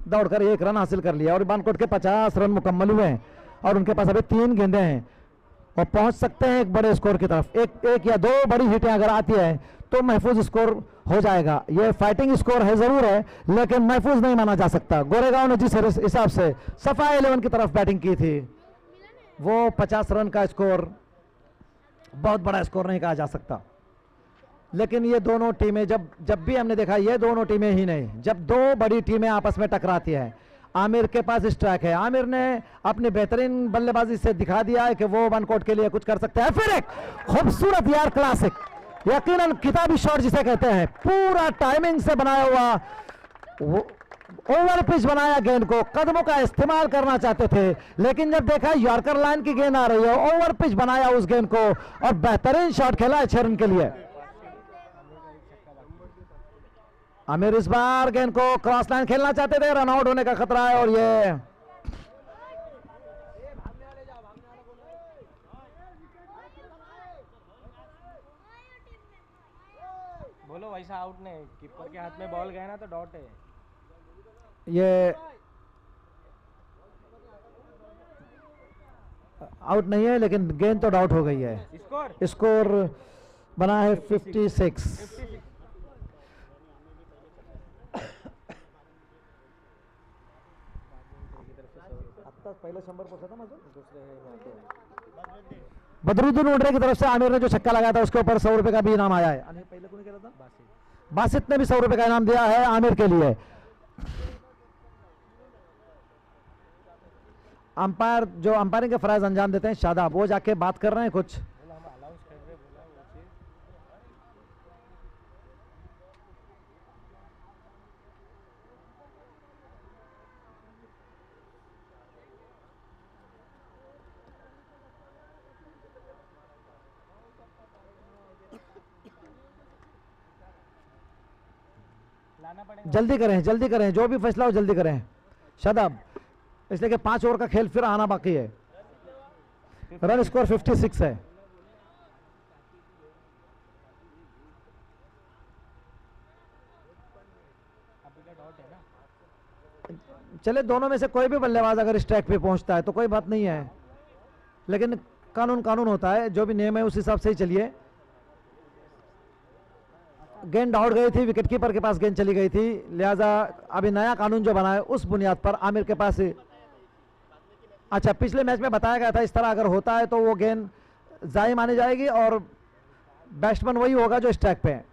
दौड़कर 1 रन हासिल कर लिया और बानकोट के 50 रन मुकम्मल हुए हैं और उनके पास अभी 3 गेंदें हैं और पहुंच सकते हैं एक बड़े स्कोर की तरफ। एक या 2 बड़ी हिटें अगर आती है तो महफूज स्कोर हो जाएगा। ये फाइटिंग स्कोर है जरूर है, लेकिन महफूज नहीं माना जा सकता। गोरेगांव ने जिस हिसाब से सफा 11 की तरफ बैटिंग की थी, वो 50 रन का स्कोर बहुत बड़ा स्कोर नहीं कहा जा सकता। लेकिन ये दोनों टीमें जब भी हमने देखा, ये दोनों टीमें ही नहीं, जब 2 बड़ी टीमें आपस में टकराती हैं, आमिर के पास स्ट्राइक है, आमिर ने अपनी बेहतरीन बल्लेबाजी से दिखा दिया है कि वो बानकोट के लिए कुछ कर सकते हैं। फिर एक खूबसूरत यार क्लासिक, यकीनन किताबी शॉट जिसे कहते हैं, पूरा टाइमिंग से बनाया हुआ ओवर पिच बनाया, गेंद को कदमों का इस्तेमाल करना चाहते थे, लेकिन जब देखा यॉर्कर लाइन की गेंद आ रही है, ओवर पिच बनाया उस गेंद को और बेहतरीन शॉट खेला है 6 रन के लिए। आमिर इस बार गेंद को क्रॉस लाइन खेलना चाहते थे, रन आउट होने का खतरा है और ये बोलो वैसा आउट नहीं, कीपर के हाथ में बॉल गया ना तो डॉट है। ये आउट नहीं है, लेकिन गेंद तो आउट हो गई है। स्कोर बना है 56। पहले 100 बदरुद्दीन उडरे की तरफ से आमिर ने जो छक्का लगाया था उसके ऊपर 100 रुपए का भी इनाम आया है। पहले कौन खेला था? बासित ने भी 100 रुपए का इनाम दिया है आमिर के लिए। अंपायर जो अंपायरिंग के फराज अंजाम देते हैं शादाब, वो जाके बात कर रहे हैं कुछ। जल्दी करें, जो भी फैसला हो जल्दी करें शादाब, इसलिए कि 5 ओवर का खेल फिर आना बाकी है। रन स्कोर 56 है। चले दोनों में से कोई भी बल्लेबाज अगर स्ट्राइक पे पहुंचता है तो कोई बात नहीं है, लेकिन कानून होता है, जो भी नियम है उस हिसाब से ही चलिए। गेंद आउट गई थी, विकेटकीपर के पास गेंद चली गई थी, लिहाजा अभी नया कानून जो बना है उस बुनियाद पर आमिर के पास, अच्छा पिछले मैच में बताया गया था इस तरह अगर होता है तो वो गेंद जायज मानी जाएगी और बैट्समैन वही होगा जो स्ट्राइक पे है।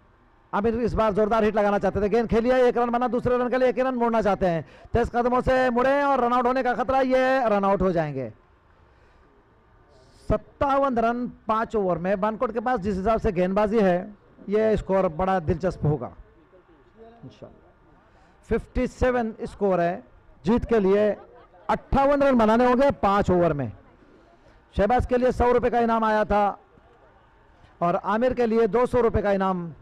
आमिर इस बार जोरदार हिट लगाना चाहते थे, गेंद खेली है, 1 रन बना, दूसरे रन के लिए 1 रन मोड़ना चाहते हैं, तेज कदमों से मुड़े और रन आउट होने का खतरा, ये रन आउट हो जाएंगे। 57 रन 5 ओवर में बानकोट के पास जिस हिसाब से गेंदबाजी है, ये स्कोर बड़ा दिलचस्प होगा इंशाल्लाह। 57 स्कोर है जीत के लिए, 58 रन बनाने होंगे 5 ओवर में। शहबाज के लिए 100 रुपए का इनाम आया था और आमिर के लिए 200 रुपए का इनाम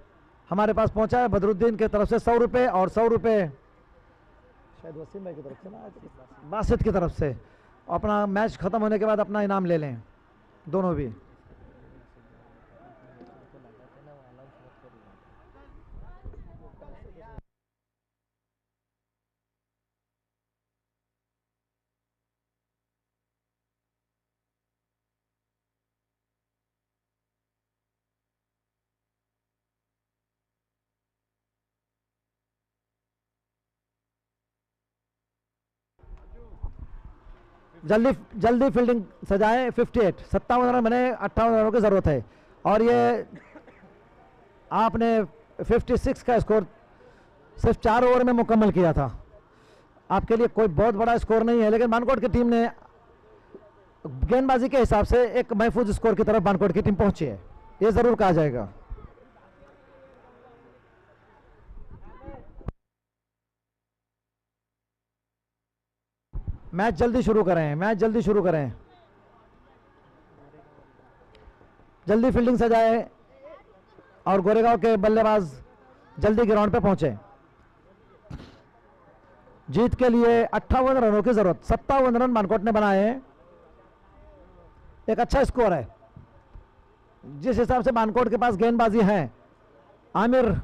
हमारे पास पहुंचा है। बदरुद्दीन की तरफ से 100 रुपए और 100 रुपए शायद वसीम भाई की तरफ से ना, बासित की तरफ से। अपना मैच खत्म होने के बाद अपना इनाम ले लें दोनों भी। जल्दी फील्डिंग सजाए। 58 57 रन बने, 58 रनों की जरूरत है और ये आपने 56 का स्कोर सिर्फ 4 ओवर में मुकम्मल किया था। आपके लिए कोई बहुत बड़ा स्कोर नहीं है, लेकिन बानकोट की टीम ने गेंदबाजी के हिसाब से एक महफूज स्कोर की तरफ बानकोट की टीम पहुंची है, ये जरूर कहा जाएगा। मैच जल्दी शुरू करें, मैच जल्दी शुरू करें, जल्दी फील्डिंग सजाए और गोरेगांव के बल्लेबाज जल्दी ग्राउंड पे पहुंचे। जीत के लिए 58 रनों की जरूरत, 57 रन बानकोट ने बनाए हैं, एक अच्छा स्कोर है। जिस हिसाब से बानकोट के पास गेंदबाजी है, आमिर,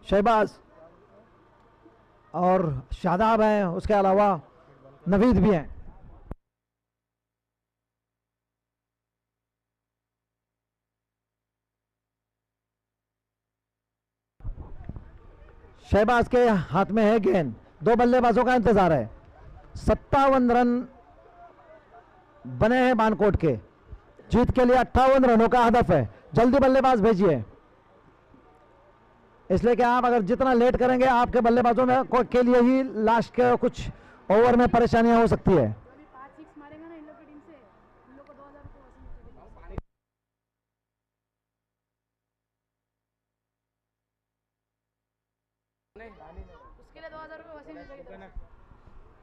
शहबाज और शादाब हैं, उसके अलावा नवीद भी हैं। शहबाज के हाथ में है गेंद, 2 बल्लेबाजों का इंतजार है। 57 रन बने हैं बानकोट के, जीत के लिए 58 रनों का हदफ है। जल्दी बल्लेबाज भेजिए, इसलिए कि आप अगर जितना लेट करेंगे आपके बल्लेबाजों में के लिए ही लास्ट के कुछ ओवर में परेशानियां हो सकती है।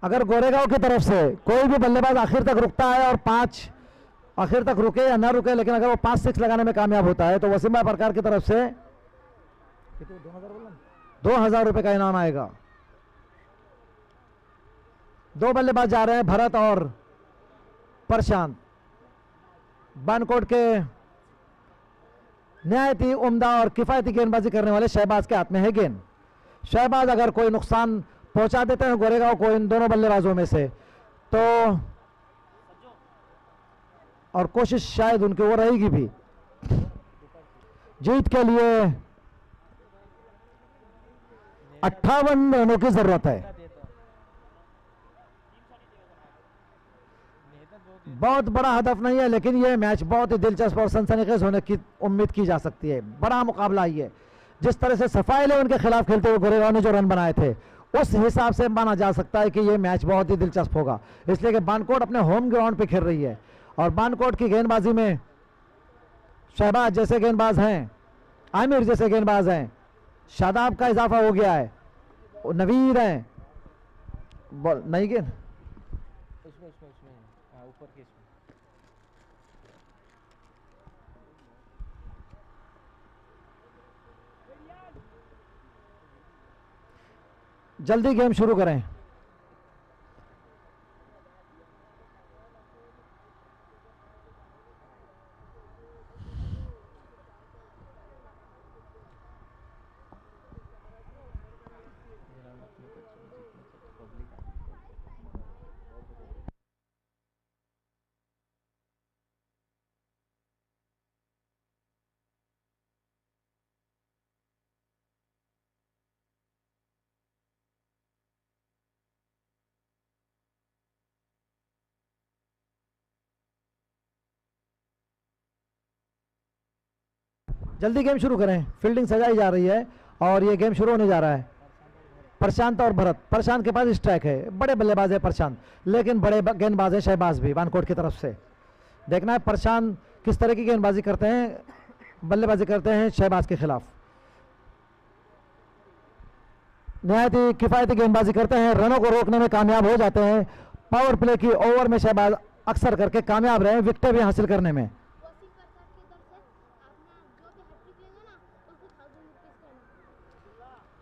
अगर गोरेगांव की तरफ से कोई भी बल्लेबाज आखिर तक रुकता है और 5 आखिर तक रुके या ना रुके, लेकिन अगर वो 5-6 लगाने में कामयाब होता है तो वसीम भाई प्रकार की तरफ से 2000 रुपए का इनाम आएगा। 2 बल्लेबाज जा रहे हैं, भरत और प्रशांत। बानकोट के निहायती उम्दा और किफायती गेंदबाजी करने वाले शहबाज के हाथ में है गेंद। शहबाज अगर कोई नुकसान पहुंचा देते हैं गोरेगांव को इन दोनों बल्लेबाजों में से, तो और कोशिश शायद उनकी वो रहेगी भी। जीत के लिए 58 रनों की जरूरत है। बहुत बड़ा हदफ नहीं है, लेकिन यह मैच बहुत ही दिलचस्प और सनसनीखेज होने की उम्मीद की जा सकती है। बड़ा मुकाबला ये, जिस तरह से सफाई इलेवन के खिलाफ खेलते हुए गोरेगांव ने जो रन बनाए थे, उस हिसाब से माना जा सकता है कि यह मैच बहुत ही दिलचस्प होगा, इसलिए कि बानकोट अपने होम ग्राउंड पे खेल रही है और बानकोट की गेंदबाजी में शहबाज जैसे गेंदबाज हैं, आमिर जैसे गेंदबाज हैं, शादाब का इजाफा हो गया है, नवीद हैं। बॉल नहीं गेंद ऊपर के इसमें जल्दी गेम शुरू करें। जल्दी गेम शुरू करें, फील्डिंग सजाई जा रही है और ये गेम शुरू होने जा रहा है। प्रशांत और भरत, प्रशांत के पास स्ट्राइक है, बड़े बल्लेबाज है प्रशांत, लेकिन बड़े गेंदबाज है शहबाज भी बानकोट की तरफ से। देखना है प्रशांत किस तरह की गेंदबाजी करते हैं, बल्लेबाजी करते हैं शहबाज के खिलाफ। निहायत ही किफायती गेंदबाजी करते हैं, रनों को रोकने में कामयाब हो जाते हैं। पावर प्ले की ओवर में शहबाज अक्सर करके कामयाब रहे, विकेटें भी हासिल करने में।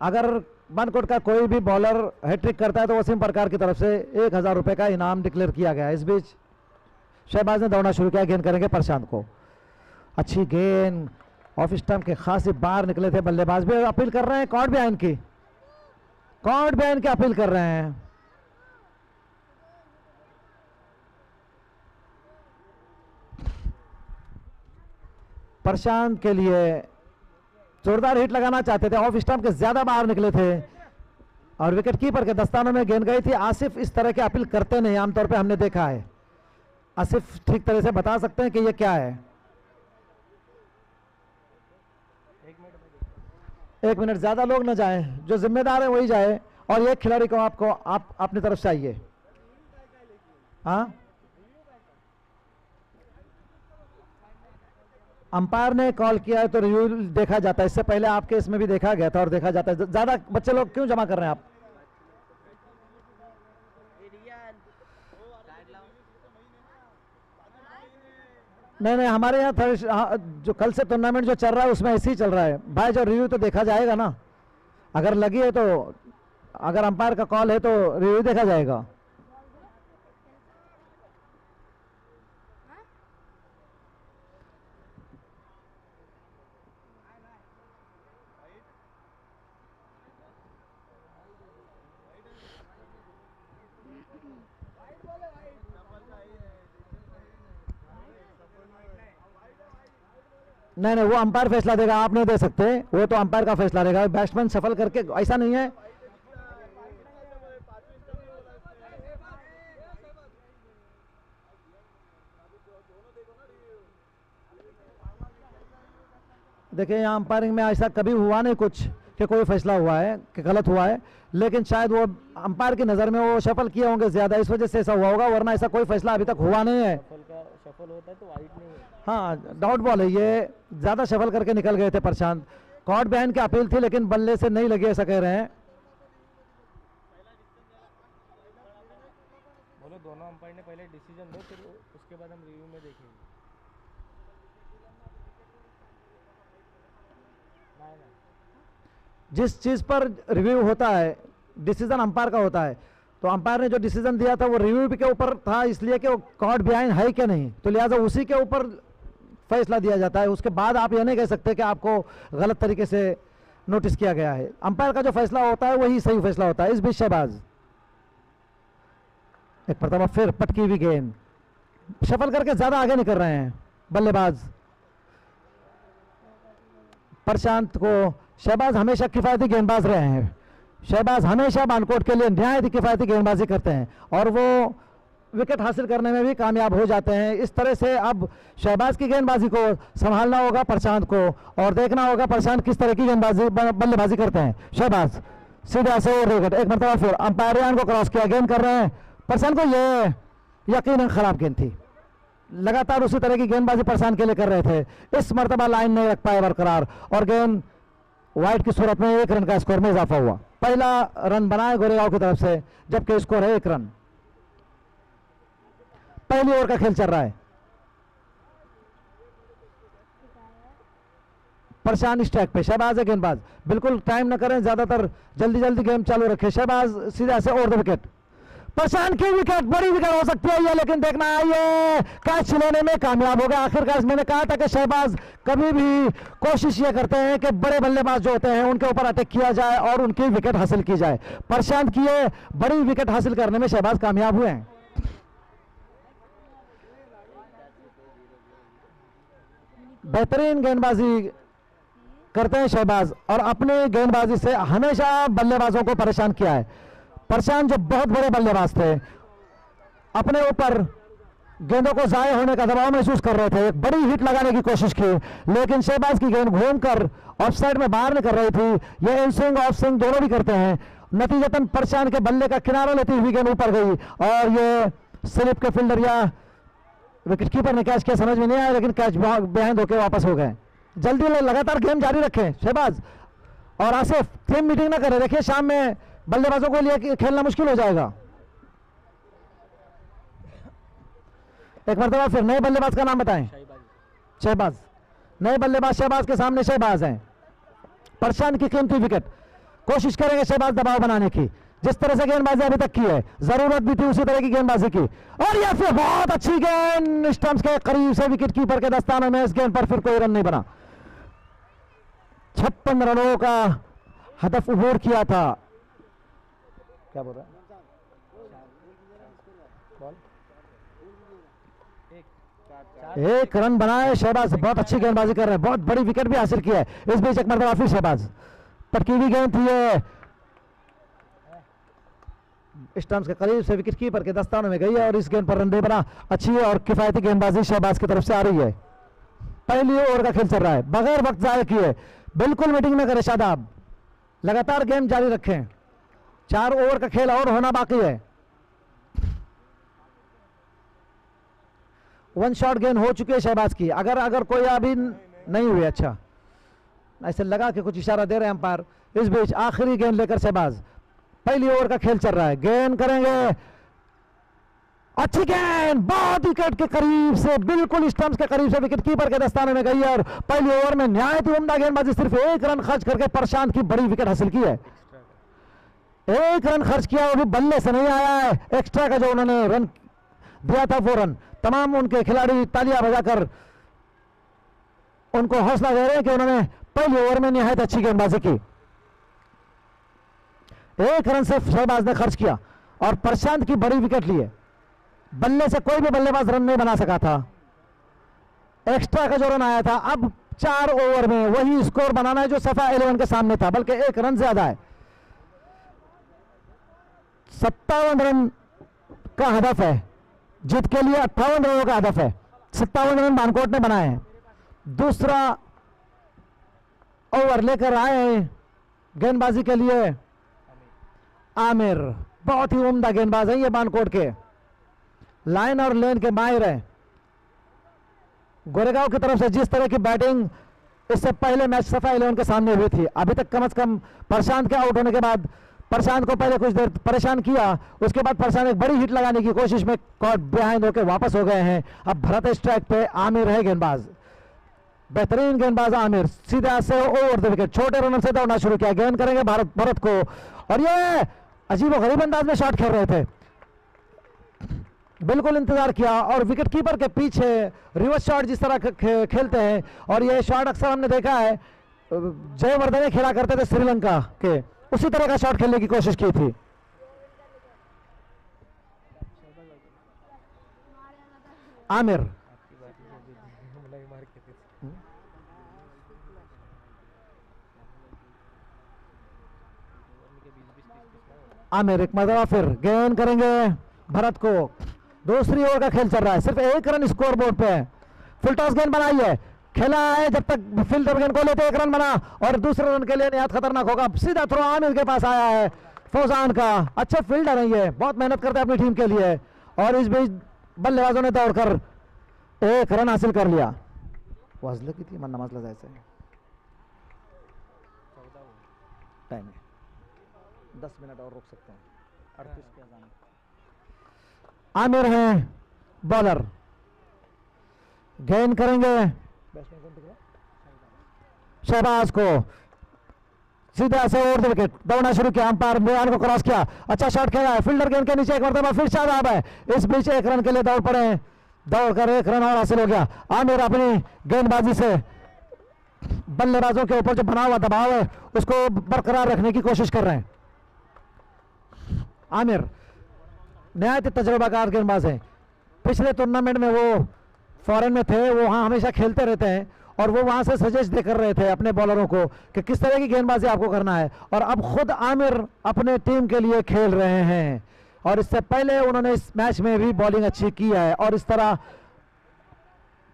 अगर बानकोट का कोई भी बॉलर हैट्रिक करता है तो वसीम प्रकार की तरफ से 1000 रुपए का इनाम डिक्लेयर किया गया है। इस बीच शहबाज ने दौड़ना शुरू किया, गेंद करेंगे प्रशांत को। अच्छी गेंद ऑफ स्टंप के खासी बाहर निकले थे, बल्लेबाज भी अपील कर रहे हैं, कॉर्ड बिहाइंड की अपील कर रहे हैं। प्रशांत के लिए जोरदार हिट लगाना चाहते थे, ऑफ स्टंप के ज्यादा बाहर निकले थे और विकेट कीपर के दस्तानों में गेंद गई थी। आसिफ इस तरह के अपील करते नहीं, आमतौर पे हमने देखा है। आसिफ ठीक तरह से बता सकते हैं कि ये क्या है। एक मिनट 1 मिनट ज़्यादा लोग न जाएं, जो जिम्मेदार है वही जाए, और एक खिलाड़ी को आपको आप अपनी तरफ से आइए। हाँ, अंपायर ने कॉल किया है तो रिव्यू देखा जाता है। इससे पहले आपके इसमें भी देखा गया था और देखा जाता है। ज़्यादा बच्चे लोग क्यों जमा कर रहे हैं आप? नहीं नहीं, हमारे यहाँ जो कल से टूर्नामेंट जो चल रहा है उसमें ऐसे ही चल रहा है भाई। जो रिव्यू तो देखा जाएगा ना, अगर लगी है तो, अगर अंपायर का कॉल है तो रिव्यू देखा जाएगा। नहीं नहीं, वो अंपायर फैसला देगा, आप नहीं दे सकते। वो तो अंपायर का फैसला देगा। बैट्समैन सफल करके, ऐसा नहीं है। देखिए यहाँ अंपायरिंग में ऐसा कभी हुआ नहीं कुछ कि कोई फैसला हुआ है कि गलत हुआ है, लेकिन शायद वो अंपायर की नज़र में वो शफल किए होंगे ज़्यादा, इस वजह से ऐसा हुआ होगा, वरना ऐसा कोई फैसला अभी तक हुआ नहीं है। शफल होता है तो वाइड नहीं है। हाँ, डाउट बॉल है ये, ज़्यादा शफल करके निकल गए थे प्रशांत। कॉर्ड बैन की अपील थी लेकिन बल्ले से नहीं लगी, ऐसा कह रहे हैं। बोलो दोनों अंपायर ने पहले डिसीजन दो, फिर उसके बाद हम रिव्यू में देखेंगे। जिस चीज़ पर रिव्यू होता है डिसीजन अंपायर का होता है, तो अंपायर ने जो डिसीजन दिया था वो रिव्यू के ऊपर था, इसलिए कि वो कॉर्ड बिहाइंड है कि नहीं, तो लिहाजा उसी के ऊपर फैसला दिया जाता है। उसके बाद आप ये नहीं कह सकते कि आपको गलत तरीके से नोटिस किया गया है। अंपायर का जो फैसला होता है वही सही फैसला होता है। इस बीच शहबाज एक मरतबा फिर पटकी हुई गेंद, शफल करके ज़्यादा आगे निकल रहे हैं बल्लेबाज। प्रशांत को, शहबाज हमेशा किफ़ायती गेंदबाज रहे हैं। शहबाज हमेशा बानकोट के लिए नहायत किफ़ायती गेंदबाजी करते हैं और वो विकेट हासिल करने में भी कामयाब हो जाते हैं। इस तरह से अब शहबाज की गेंदबाजी को संभालना होगा प्रशांत को, और देखना होगा प्रशांत किस तरह की गेंदबाजी बल्लेबाजी करते हैं। शहबाज सीधा से और विकेट, एक मरतबा फिर अंपायर को क्रॉस किया, गेंद कर रहे हैं प्रशांत को। ये यकीनन खराब गेंद थी, लगातार उसी तरह की गेंदबाजी प्रशांत के लिए कर रहे थे। इस मरतबा लाइन नहीं रख पाए बरकरार और गेंद वाइड की सूरत में 1 रन का स्कोर में इजाफा हुआ। पहला रन बनाया गोरेगांव की तरफ से, जबकि स्कोर है 1 रन। पहली ओवर का खेल चल रहा है। प्रशांत स्ट्राइक पे, शहबाज है गेंदबाज, बिल्कुल टाइम न करें, ज्यादातर जल्दी जल्दी गेम चालू रखे। शहबाज सीधा से ओवर द विकेट, प्रशांत की विकेट, बड़ी विकेट हो सकती है ये, लेकिन देखना ये कैच लेने में कामयाब हो गया आखिरकार। मैंने कहा था कि शहबाज कभी भी कोशिश ये करते हैं कि बड़े बल्लेबाज जो होते हैं उनके ऊपर अटैक किया जाए और उनकी विकेट हासिल की जाए। प्रशांत की ये बड़ी विकेट हासिल करने में शहबाज कामयाब हुए हैं। बेहतरीन गेंदबाजी करते हैं शहबाज और अपनी गेंदबाजी से हमेशा बल्लेबाजों को परेशान किया है। प्रशांत जो बहुत बड़े बल्लेबाज थे, अपने ऊपर गेंदों को जाये होने का दबाव महसूस कर रहे थे, एक बड़ी हिट लगाने की कोशिश की, लेकिन शहबाज की गेंद घूमकर ऑफ साइड में बाहर निकल रही थी। ये इन स्विंग ऑफ स्विंग दोनों भी करते हैं। नतीजतन प्रशांत के बल्ले का किनारा लेती हुई गेंद ऊपर गई और ये स्लिप के फील्डर या विकेट कीपर ने कैच किया, समझ में नहीं आया, लेकिन कैच बिहाइंड होकर वापस हो गए। जल्दी लगातार गेम जारी रखें शहबाज और आसिफ, टीम मीटिंग ना करें। देखिए शाम में बल्लेबाजों को लिए खेलना मुश्किल हो जाएगा। एक मरतबा फिर नए बल्लेबाज का नाम बताएं। शहबाज, नए बल्लेबाज शहबाज के सामने शहबाज हैं। प्रशांत की कीमती विकेट, कोशिश करेंगे शहबाज दबाव बनाने की, जिस तरह से गेंदबाजी अभी तक की है, जरूरत भी थी उसी तरह की गेंदबाजी की। और यह फिर बहुत अच्छी गेंद स्टंप्स के करीब से विकेट कीपर के दस्तानों में, इस गेंद पर फिर कोई रन नहीं बना। 56 रनों का हदफ उबूर किया था। क्या बोल रहा है? एक रन बनाए शहबाज, बहुत अच्छी गेंदबाजी कर रहे हैं, बहुत बड़ी विकेट भी हासिल की है। इस बीच एक मरतबा फिर शहबाज, पटकी हुई गेंद थी ये, स्टंप्स के करीब से विकेट कीपर के दस्तानों में गई है और इस गेंद पर रन नहीं बना। अच्छी और किफायती गेंदबाजी शहबाज की तरफ से आ रही है। पहली ओवर का खेल चल रहा है, बगैर वक्त जाया किए बिल्कुल मीटिंग में करें शादाब, लगातार गेम जारी रखें, 4 ओवर का खेल और होना बाकी है। 1 शॉट गेंद हो चुकी है शहबाज की, अगर कोई अभी नहीं हुई। अच्छा, ऐसे लगा कि कुछ इशारा दे रहे हैं अंपायर। इस बीच आखिरी गेंद लेकर शहबाज, पहली ओवर का खेल चल रहा है, गेंद करेंगे, अच्छी गेंद, बहुत विकेट के करीब से, बिल्कुल स्टंप्स के करीब से विकेट कीपर के दस्ताने में गई है और पहली ओवर में नहायत ही उम्दा गेंदबाजी, सिर्फ 1 रन खर्च करके प्रशांत की बड़ी विकेट हासिल की है। 1 रन खर्च किया, वो भी बल्ले से नहीं आया है, एक्स्ट्रा का जो उन्होंने रन दिया था 4 रन। तमाम उनके खिलाड़ी तालियां बजाकर उनको हौसला दे रहे हैं कि उन्होंने पहली ओवर में नहायत अच्छी गेंदबाजी की। 1 रन से शहबाज ने खर्च किया और प्रशांत की बड़ी विकेट ली है। बल्ले से कोई भी बल्लेबाज रन नहीं बना सका था, एक्स्ट्रा का जो रन आया था। अब 4 ओवर में वही स्कोर बनाना है जो सफा 11 के सामने था, बल्कि 1 रन ज्यादा है। 57 रन का हदफ है, जीत के लिए 58 रनों का हदफ है। 57 रन बानकोट ने बनाए हैं। दूसरा ओवर लेकर आए हैं गेंदबाजी के लिए आमिर, बहुत ही उम्दा गेंदबाज है ये बानकोट के, लाइन और लेन के माहिर हैं। गोरेगांव की तरफ से जिस तरह की बैटिंग इससे पहले मैच सफा 11 के सामने हुई थी, अभी तक कम से कम प्रशांत के आउट होने के बाद प्रशांत को पहले कुछ देर परेशान किया, उसके बाद प्रशांत एक बड़ी हिट लगाने की कोशिश में कॉट बिहाइंड होकर वापस हो गए हैं। अब भरत स्ट्राइक पे, आमिर है गेंदबाज, बेहतरीन गेंदबाज आमिर, सीधा से ओवर द विकेट, छोटे रनर से दौड़ना शुरू किया। गेंद करेंगे भरत को, और ये अजीब और गरीब अंदाज में शॉट खेल रहे थे, बिल्कुल इंतजार किया और विकेट कीपर के पीछे रिवर्स शॉट जिस तरह खेलते हैं, और ये शॉट अक्सर हमने देखा है जयवर्धने खेला करते थे श्रीलंका के, उसी तरह का शॉट खेलने की कोशिश की थी। आमिर आमिर एक मरतबा फिर गेंद करेंगे भरत को। दूसरी ओवर का खेल चल रहा है, सिर्फ 1 रन स्कोर बोर्ड पे है। फुल टॉस गेंद बनाई है, खेला है, जब तक फील्डर गेंद को लेते 1 रन बना, और दूसरे रन के लिए निहायत खतरनाक होगा। सीधा थ्रो आमिर के पास आया है फौजान का, अच्छा फील्डर है ये, बहुत मेहनत करते हैं अपनी टीम के लिए, और इस बीच बल्लेबाजों ने दौड़कर 1 रन हासिल कर लिया। वाजले की थी मन नमाज लगा ऐसे टाइम है, 10 मिनट और रुक सकते हैं। 38 के अजान। आमिर हैं बॉलर, गेंद करेंगे शहबाज को, सीधा से ओवर द विकेट, दौड़ना शुरू किया, अंपायर मैदान को क्रॉस किया, अच्छा शॉट खेला है, फील्डर गेंद के नीचे एक मरतबा फिर शादाब है। इस बीच 1 रन के लिए दौड़ पड़े, दौड़कर 1 रन और हासिल हो गया। आमिर अपनी गेंदबाजी से बल्लेबाजों के ऊपर जो बना हुआ दबाव है उसको बरकरार रखने की कोशिश कर रहे हैं। आमिर नहायत तजुर्बाकार गेंदबाज हैं, पिछले टूर्नामेंट में वो फॉरेन में थे, वो वहाँ हमेशा खेलते रहते हैं, और वो वहाँ से सजेस्ट देकर रहे थे अपने बॉलरों को कि किस तरह की गेंदबाजी आपको करना है, और अब खुद आमिर अपने टीम के लिए खेल रहे हैं, और इससे पहले उन्होंने इस मैच में भी बॉलिंग अच्छी की है, और इस तरह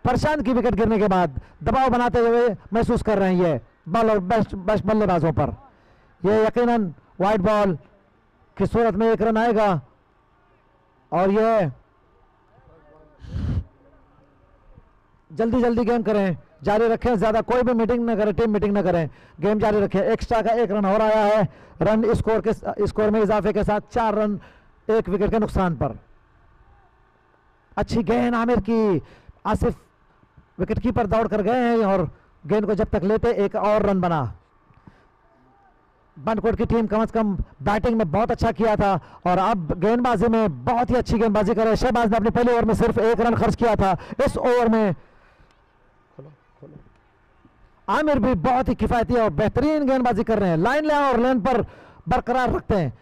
प्रशांत की विकेट गिरने के बाद दबाव बनाते हुए महसूस कर रहे हैं ये बॉलर बेस्ट बल्लेबाजों पर। ये यकीनन वाइड बॉल की सूरत में 1 रन आएगा, और ये जल्दी जल्दी गेम करें, जारी रखें, ज्यादा कोई भी मीटिंग न करें, टीम मीटिंग न करें, गेम जारी रखें। एक्स्ट्रा का 1 रन और आया है, रन स्कोर में इजाफे के साथ 4 रन 1 विकेट के नुकसान पर। अच्छी गेंद आमिर की, आसिफ विकेट कीपर दौड़ कर गए हैं और गेंद को जब तक लेते 1 और रन बना। बानकोट की टीम कम से कम बैटिंग में बहुत अच्छा किया था, और अब गेंदबाजी में बहुत ही अच्छी गेंदबाजी करे। शहबाज ने अपने पहले ओवर में सिर्फ 1 रन खर्च किया था, इस ओवर में आमिर भी बहुत ही किफायती और बेहतरीन गेंदबाजी कर रहे हैं, लाइन ले और लेन पर बरकरार रखते हैं,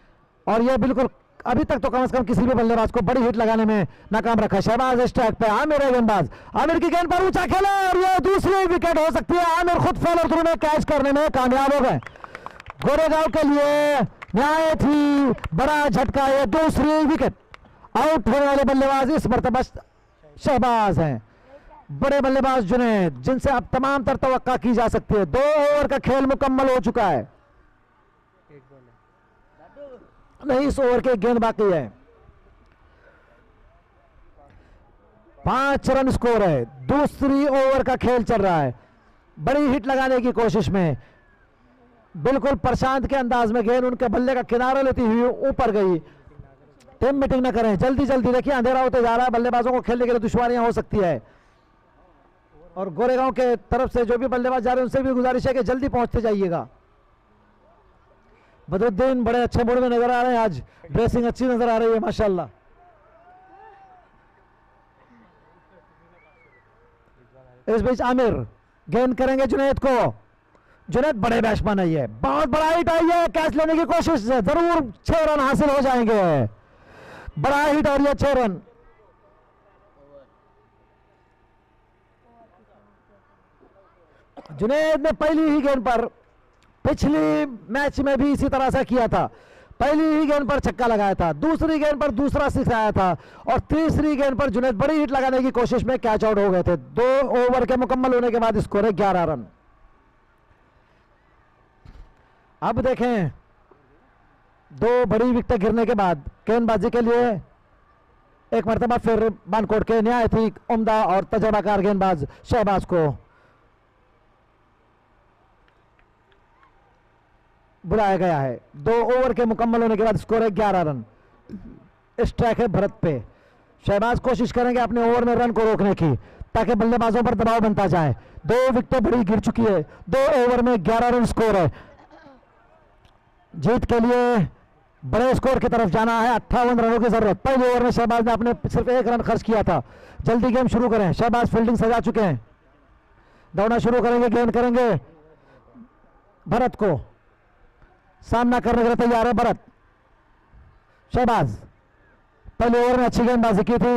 और यह बिल्कुल अभी तक तो कम से कम किसी भी बल्लेबाज को बड़ी हिट लगाने में नाकाम रखा है। शहबाज स्ट्राइक पे, आमिर है गेंदबाज, आमिर की गेंद पर ऊंचा खेला और यह दूसरी विकेट हो सकती है। आमिर खुद फॉलो थ्रू में कैच करने में कामयाब हो गए। गोरेगांव के लिए नहायत ही बड़ा झटका, ये दूसरी विकेट। आउट होने वाले बल्लेबाज इस मरतबा शहबाज हैं। बड़े बल्लेबाज जुनैद, जिनसे अब तमाम तर तवक्का की जा सकती है। 2 ओवर का खेल मुकम्मल हो चुका है। एक बॉल है। नहीं, इस ओवर की गेंद बाकी है। 5 रन स्कोर है। दूसरी ओवर का खेल चल रहा है। बड़ी हिट लगाने की कोशिश में, बिल्कुल प्रशांत के अंदाज में गेंद उनके बल्ले का किनारा लेती हुई ऊपर गई। टीम मीटिंग ना करें, जल्दी जल्दी। देखिए अंधेरा होते जा रहा है, बल्लेबाजों को खेलने के लिए दुश्वारियां हो सकती है। और गोरेगांव के तरफ से जो भी बल्लेबाज जा रहे हैं उनसे भी गुजारिश है कि जल्दी पहुंचते जाइएगा। बदरुद्दीन बड़े अच्छे मूड में नजर आ रहे हैं, आज ड्रेसिंग अच्छी नजर आ रही है माशाल्लाह। इस बीच आमिर गेंद करेंगे जुनैद को। जुनैद बड़े बैट्समैन है, ये बहुत बड़ा हिट आई है। कैच लेने की कोशिश से जरूर 6 रन हासिल हो जाएंगे। बड़ा हिट और ये 6 रन। जुनैद ने पहली ही गेंद पर, पिछली मैच में भी इसी तरह से किया था, पहली ही गेंद पर छक्का लगाया था, दूसरी गेंद पर दूसरा सिक्स आया था और तीसरी गेंद पर जुनैद बड़ी हिट लगाने की कोशिश में कैच आउट हो गए थे। 2 ओवर के मुकम्मल होने के बाद स्कोर है 11 रन। अब देखें, 2 बड़ी विकेट गिरने के बाद गेंदबाजी के लिए एक मरतबा फिर बानकोट के न्यायाधीश उम्दा और तजर्बाकार गेंदबाज शहबाज को बुलाया गया है। 2 ओवर के मुकम्मल होने के बाद स्कोर है 11 रन। स्ट्राइक है भरत पे। शहबाज कोशिश करेंगे अपने ओवर में रन को रोकने की, ताकि बल्लेबाजों पर दबाव बनता जाए। 2 विकेटें बड़ी गिर चुकी है। 2 ओवर में 11 रन स्कोर है। जीत के लिए बड़े स्कोर की तरफ जाना है। 58 रनों की जरूरत। पहले ओवर में शहबाज ने अपने सिर्फ 1 रन खर्च किया था। जल्दी गेम शुरू करें। शहबाज फील्डिंग सजा चुके हैं, दौड़ना शुरू करेंगे। गेंद करेंगे भरत को, सामना करने के लिए तैयार है भरत। शहबाज पहले ओवर में अच्छी गेंदबाजी की थी,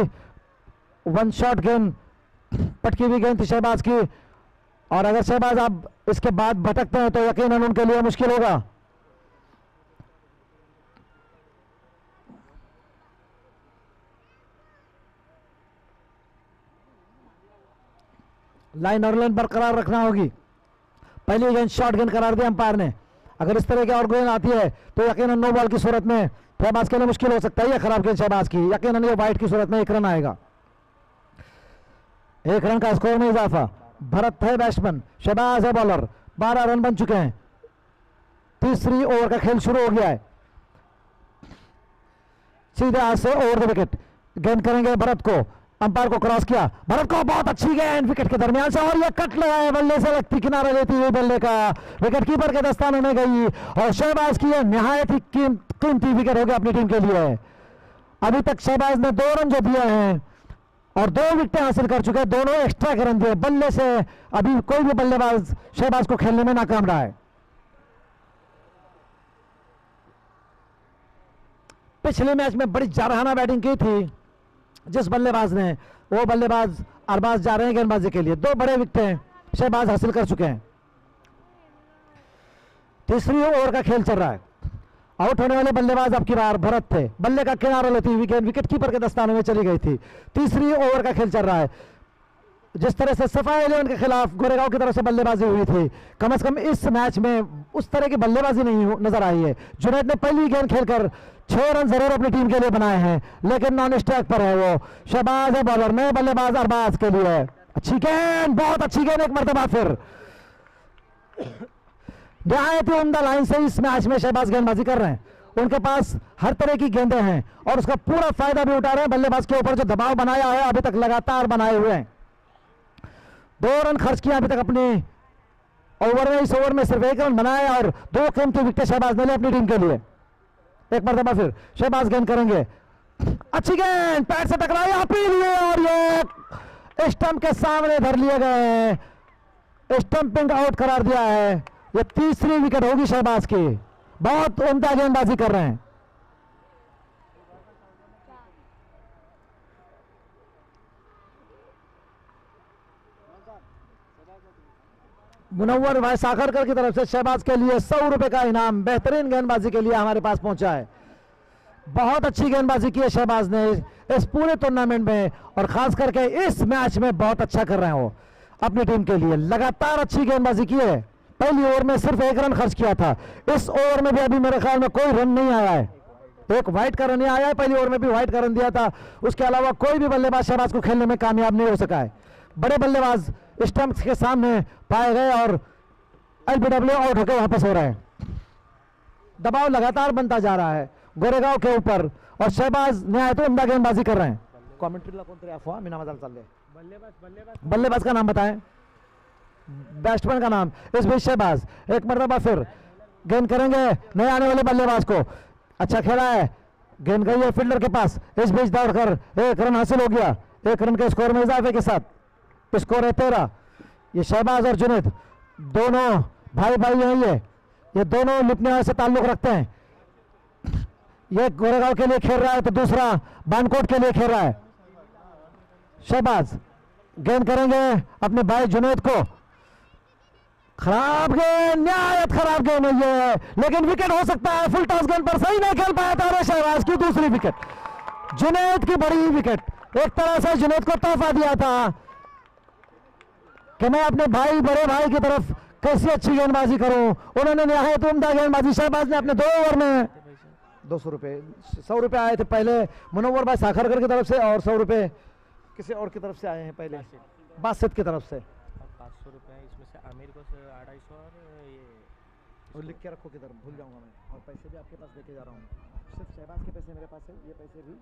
1 शॉट गेंद, पटकी हुई गेंद थी शहबाज की। और अगर शहबाज अब इसके बाद भटकते हैं तो यकीनन उनके लिए मुश्किल होगा। लाइन और लाइन बरकरार रखना होगी। पहली गेंद शॉर्ट गेंद करार दिया अंपायर ने। अगर इस तरह की और गेंद आती है तो यकीनन नो बॉल की सूरत में शहबाज के लिए मुश्किल हो सकता है। ये खराब गेंद शहबाज की, यकीनन ये वाइट की सूरत में 1 रन आएगा। 1 रन का स्कोर में इजाफा। भरत है बैट्समैन, शहबाज है बॉलर। 12 रन बन चुके हैं। तीसरी ओवर का खेल शुरू हो गया है। सीधे हाथ से ओवर द विकेट गेंद करेंगे भरत को। अंपायर को क्रॉस किया, भरत को बहुत अच्छी गेंद विकेट के दरमियान से, और यह कट लगाया बल्ले से लगती किनारा लेती हुई बल्ले का विकेट कीपर के दस्ताने में गई और शहबाज की यह निहायत ही कीमती विकेट हो गया अपनी टीम के लिए। अभी तक शहबाज ने 2 रन जो दिए हैं और 2 विकेटें हासिल कर चुके हैं। दोनों एक्स्ट्रा के रन दिए बल्ले से। अभी कोई भी बल्लेबाज शहबाज को खेलने में नाकाम रहा है। पिछले मैच में बड़ी जारहाना बैटिंग की थी जिस बल्लेबाज ने, वो बल्लेबाज अरबाज जा रहे हैं गेंदबाजी के लिए। 2 बड़े विकेटें शहबाज हासिल कर चुके हैं। तीसरी ओवर का खेल चल रहा है। आउट होने वाले बल्लेबाज अब की बार भरत थे। बल्ले का किनारा लेती हुई गेंद विकेट कीपर के दस्ताने में चली गई थी। तीसरी ओवर का खेल चल रहा है। जिस तरह से सफाई 11 के खिलाफ गोरेगांव की तरफ से बल्लेबाजी हुई थी, कम से कम इस मैच में उस तरह की बल्लेबाजी नहीं नजर आई है। जुनैद ने पहली गेंद खेलकर 6 रन जरूर अपनी टीम के लिए बनाए हैं, लेकिन नॉन स्ट्राइक पर है वो। शहबाज है बॉलर, नए बल्लेबाज अरबाज के लिए। अच्छी गेंद, बहुत अच्छी गेंद एक मरतबा फिर। निहायत ही उम्दा लाइन से इस मैच में शहबाज गेंदबाजी कर रहे हैं। उनके पास हर तरह की गेंदें हैं और उसका पूरा फायदा भी उठा रहे हैं। बल्लेबाज के ऊपर जो दबाव बनाया है अभी तक लगातार बनाए हुए हैं। 2 रन खर्च किया अभी तक अपने ओवर में। इस ओवर में सिर्फ 1 रन बनाया और 2 कीमती विकेट शहबाज ने ली अपनी टीम के लिए। एक मरतबा फिर शहबाज गेंद करेंगे। अच्छी गेंद पैर से टकराई, अपील हुई और ये स्टंप के सामने धर लिए गए। स्टंपिंग आउट करार दिया है। ये तीसरी विकेट होगी शहबाज की। बहुत उम्दा गेंदबाजी कर रहे हैं। मुनव्वर भाई साखरकर की तरफ से शहबाज के लिए 100 रुपए का इनाम बेहतरीन गेंदबाजी के लिए हमारे पास पहुंचा है। बहुत अच्छी गेंदबाजी की है शहबाज ने। इस पूरे टूर्नामेंट में और खास करके इस मैच में बहुत अच्छा कर रहे हैं वो अपनी टीम के लिए। लगातार अच्छी गेंदबाजी की है। पहली ओवर में सिर्फ 1 रन खर्च किया था। इस ओवर में भी अभी मेरे ख्याल में कोई रन नहीं आया है। एक वाइट का रन ही आया है। पहली ओवर में भी वाइट का रन दिया था। उसके अलावा कोई भी बल्लेबाज शहबाज को खेलने में कामयाब नहीं हो सका है। बड़े बल्लेबाज स्टंप्स के सामने पाए गए और एलबीडब्ल्यू आउट होकर वापस हो रहे हैं। दबाव लगातार बनता जा रहा है गोरेगांव के ऊपर और शहबाज न्याय उमदा गेंदबाजी कर रहे हैं। कमेंट्रीला कोणतरी अफवा मी नामाजाला चालले। बल्लेबाज का नाम बताएं, बैट्समैन का नाम। इस बीच शहबाज एक मरतबा फिर गेंद करेंगे नए आने वाले बल्लेबाज को। अच्छा खेला है, गेंद गई है फील्डर के पास। इस बीच दौड़कर 1 रन हासिल हो गया। 1 रन के स्कोर में इजाफे के साथ स्कोर है 13। ये शहबाज और जुनैद दोनों भाई भाई हैं। ये दोनों लिपनिया से ताल्लुक रखते हैं। ये गोरेगांव के लिए खेल रहा है तो दूसरा बानकोट के लिए खेल रहा है। शहबाज गेंद करेंगे अपने भाई जुनैद को। खराब गेंद, निहायत खराब गेंद है ये, लेकिन विकेट हो सकता है। फुल टॉस गेंद पर सही नहीं खेल पाया था शहबाज की दूसरी विकेट। जुनैद की बड़ी विकेट, एक तरह से जुनैद को तोहफा दिया था कि मैं अपने भाई बड़े भाई की तरफ कैसी अच्छी गेंदबाजी करूं। उन्होंने निहायत उम्दा गेंदबाजी। शहबाज ने अपने 2 ओवर में 200 रुपये 100 रुपये आए थे पहले मुनव्वर भाई साखरकर की तरफ से और 100 रुपये किसी और की तरफ से आए हैं पहले बासित की तरफ से। 500 रुपये इसमें से आमिर को 250 और ये और लिख के रखो किधर, भूल जाऊंगा मैं। और पैसे भी आपके पास लेके जा रहा हूँ। सिर्फ शहबाज के पैसे मेरे पास है, ये पैसे भी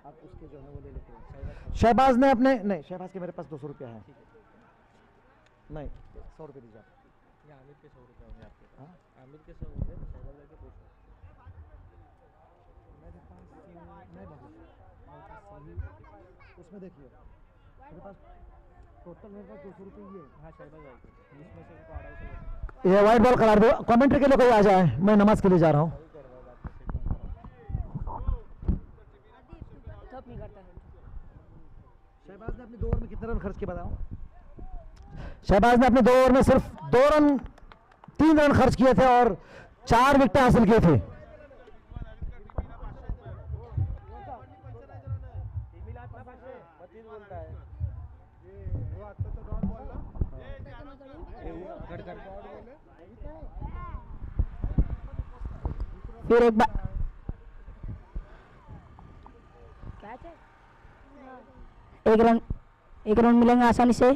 आप उसके जो है वो ले लेते हैं। शहबाज ने अपने नहीं, शहबाज के मेरे पास 200 रुपया है। नहीं 100 रुपये दीजिए आप। ये आमिर के 100 रुपये हो गए आपके पास। आमिर के 100 हो गए, शहबाज के 200। मेरे पास नहीं बहुत, मेरे पास सही उसमें देखिए मेरे पास टोटल मेरे पास 200 रुपये ही है। हाँ शहबाज भाई के जिसमें से उनको 250 ये वाइट बॉल करार दो। कमेंट्री के लिए कोई आ जाए, मैं नमाज के लिए जा रहा हूँ। शहबाज ने अपने 2 ओवर में कितने रन खर्च किए बताओ। शहबाज ने अपने 2 ओवर में सिर्फ 3 रन खर्च किए थे और 4 विकेटें हासिल की थी। फिर एक बार एक रन मिलेंगे आसानी से।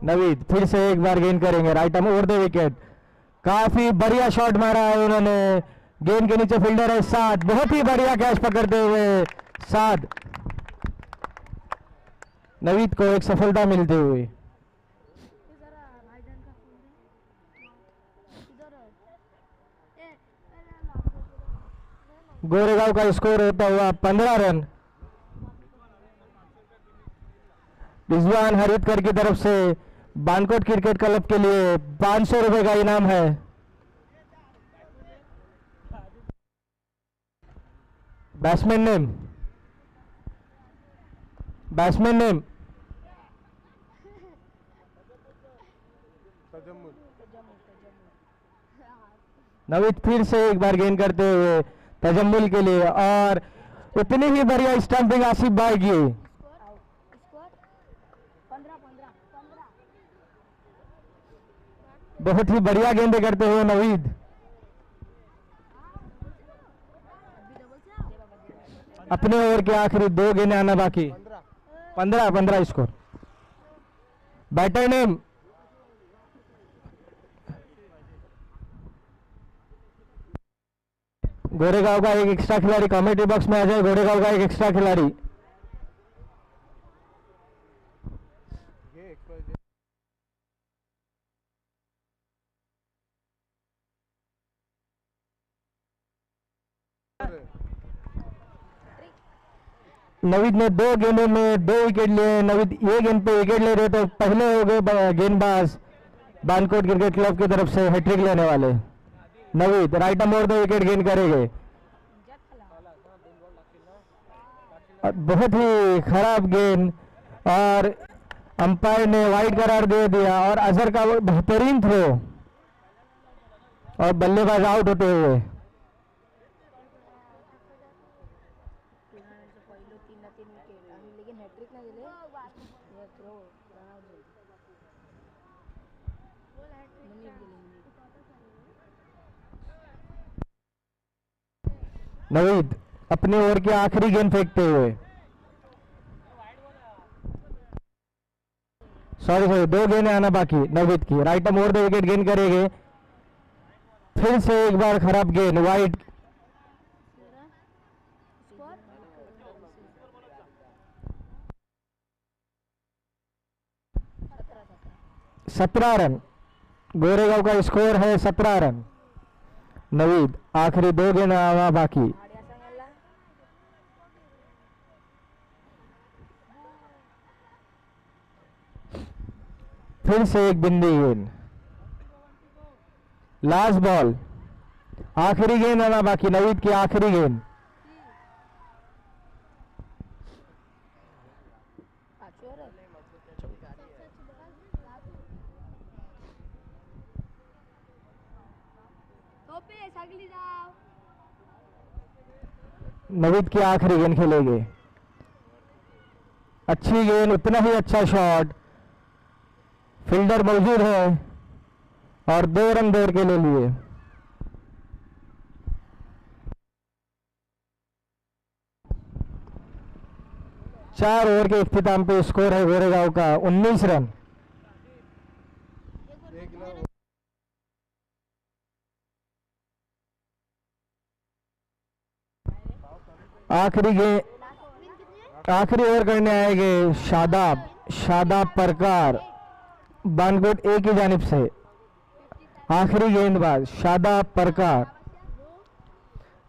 नवीद फिर से एक बार गेंद करेंगे right arm over the wicket. काफी बढ़िया शॉट मारा है उन्होंने। गेंद के नीचे फील्डर है साद, बहुत ही बढ़िया कैच पकड़ते हुए साद। नवीद को एक सफलता मिलती हुई। गोरेगांव का स्कोर होता हुआ 15 रन। रिजवान हरितकर की तरफ से बानकोट क्रिकेट क्लब के लिए 500 रुपए का इनाम है। बैट्समैन नेम नवीद फिर से एक बार गेंद करते हुए तजम्मुल के लिए और उतनी ही बढ़िया स्टंपिंग आसिफ भाई की। बहुत ही बढ़िया गेंदे करते हुए नवीद। अपने ओवर के आखिरी 2 गेंदें आना बाकी। 15 स्कोर। बैटर नेम गोरेगांव का एक एक्स्ट्रा खिलाड़ी कमेटी बॉक्स में आ जाए। गोरेगांव का एक एक्स्ट्रा खिलाड़ी। नवीद ने 2 गेंदों में 2 विकेट लिए। नवीद ये गेंद पे विकेट ले रहे तो पहले हो गए गेंदबाज बानकोट क्रिकेट क्लब की तरफ से हैट्रिक लेने वाले। Naveed right arm over the wicket गेंद करेंगे। बहुत ही खराब गेंद और अंपायर ने वाइड करार दे दिया और अजहर का वो बेहतरीन थ्रो और बल्लेबाज आउट होते हुए। नवीद अपने ओवर की आखिरी गेंद फेंकते हुए, सॉरी 2 गेंदें आना बाकी नवीद की। Right arm over the wicket गेंद करेंगे, फिर से एक बार खराब गेंद वाइड। सत्रह रन गोरेगांव का स्कोर है, 17 रन। नवीद आखिरी 2 गेंद आना बाकी। फिर से एक बिंदी गेंद, लास्ट बॉल, आखिरी गेंद आना बाकी, नवीद की आखिरी गेंद। नवीद की आखिरी गेंद खेलेंगे, अच्छी गेंद, उतना ही अच्छा शॉट, फील्डर मौजूद है और 2 रन दौड़ के ले लिए। चार ओवर के इख्तिताम पे स्कोर है गोरेगांव का 19 रन। आखिरी ओवर करने आएंगे शादाब परकार, बानकोट ए की जानिब से। आखिरी गेंदबाज शादाब परकार,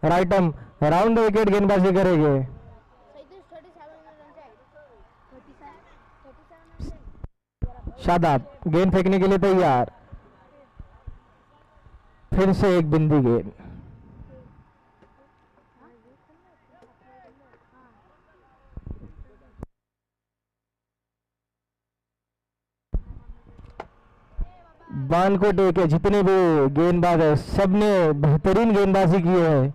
right arm round the wicket गेंदबाजी करेंगे। शादाब गेंद फेंकने के लिए तैयार, फिर से एक बिंदी गेंद। बानकोट के जितने भी गेंदबाज है सबने बेहतरीन गेंदबाजी की है।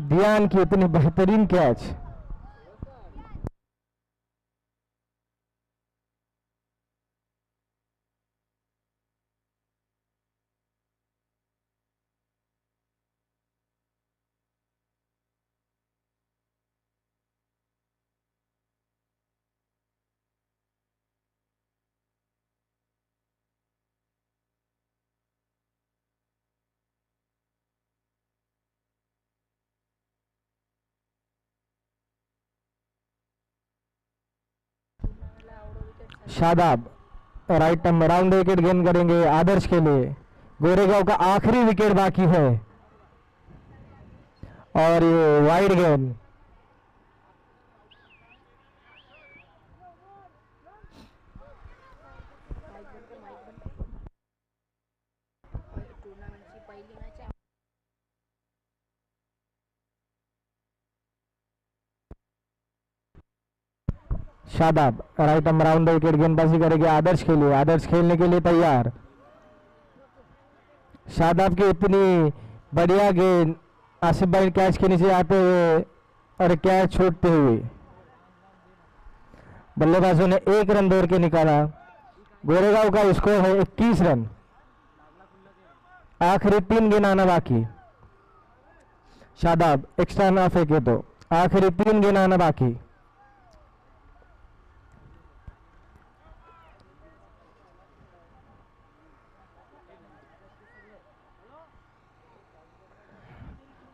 ध्यान की इतनी बेहतरीन catch. Shadab right arm round wicket गेंद करेंगे आदर्श के लिए। गोरेगांव का आखिरी विकेट बाकी है और ये वाइड गेंद। Shadab right arm round wicket गेंदबाजी करेंगे आदर्श के लिए। आदर्श खेलने के लिए तैयार। शादाब की इतनी बढ़िया गेंद, आसिफ भाई कैच के नीचे आते हुए और कैच छोड़ते हुए बल्लेबाजों ने 1 रन दौड़ के निकाला। गोरेगांव का स्कोर है 21 रन। आखिरी 3 गेंद आना बाकी। शादाब एक्स्ट्रा ना फेंके तो आखिरी 3 गेंद आना बाकी।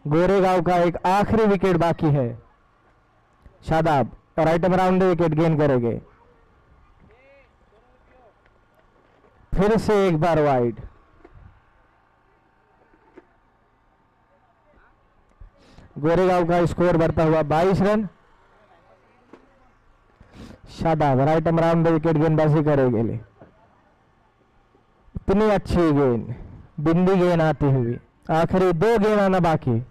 गोरेगांव का एक आखिरी विकेट बाकी है। Shadab right arm round wicket गेंद करेंगे, फिर से एक बार वाइड। गोरेगांव का स्कोर बढ़ता हुआ 22 run. Shadab right arm round wicket गेंदबाजी करेंगे। इतनी अच्छी गेंद, बिंदी गेंद आती हुई, आखिरी 2 गेंद आना बाकी।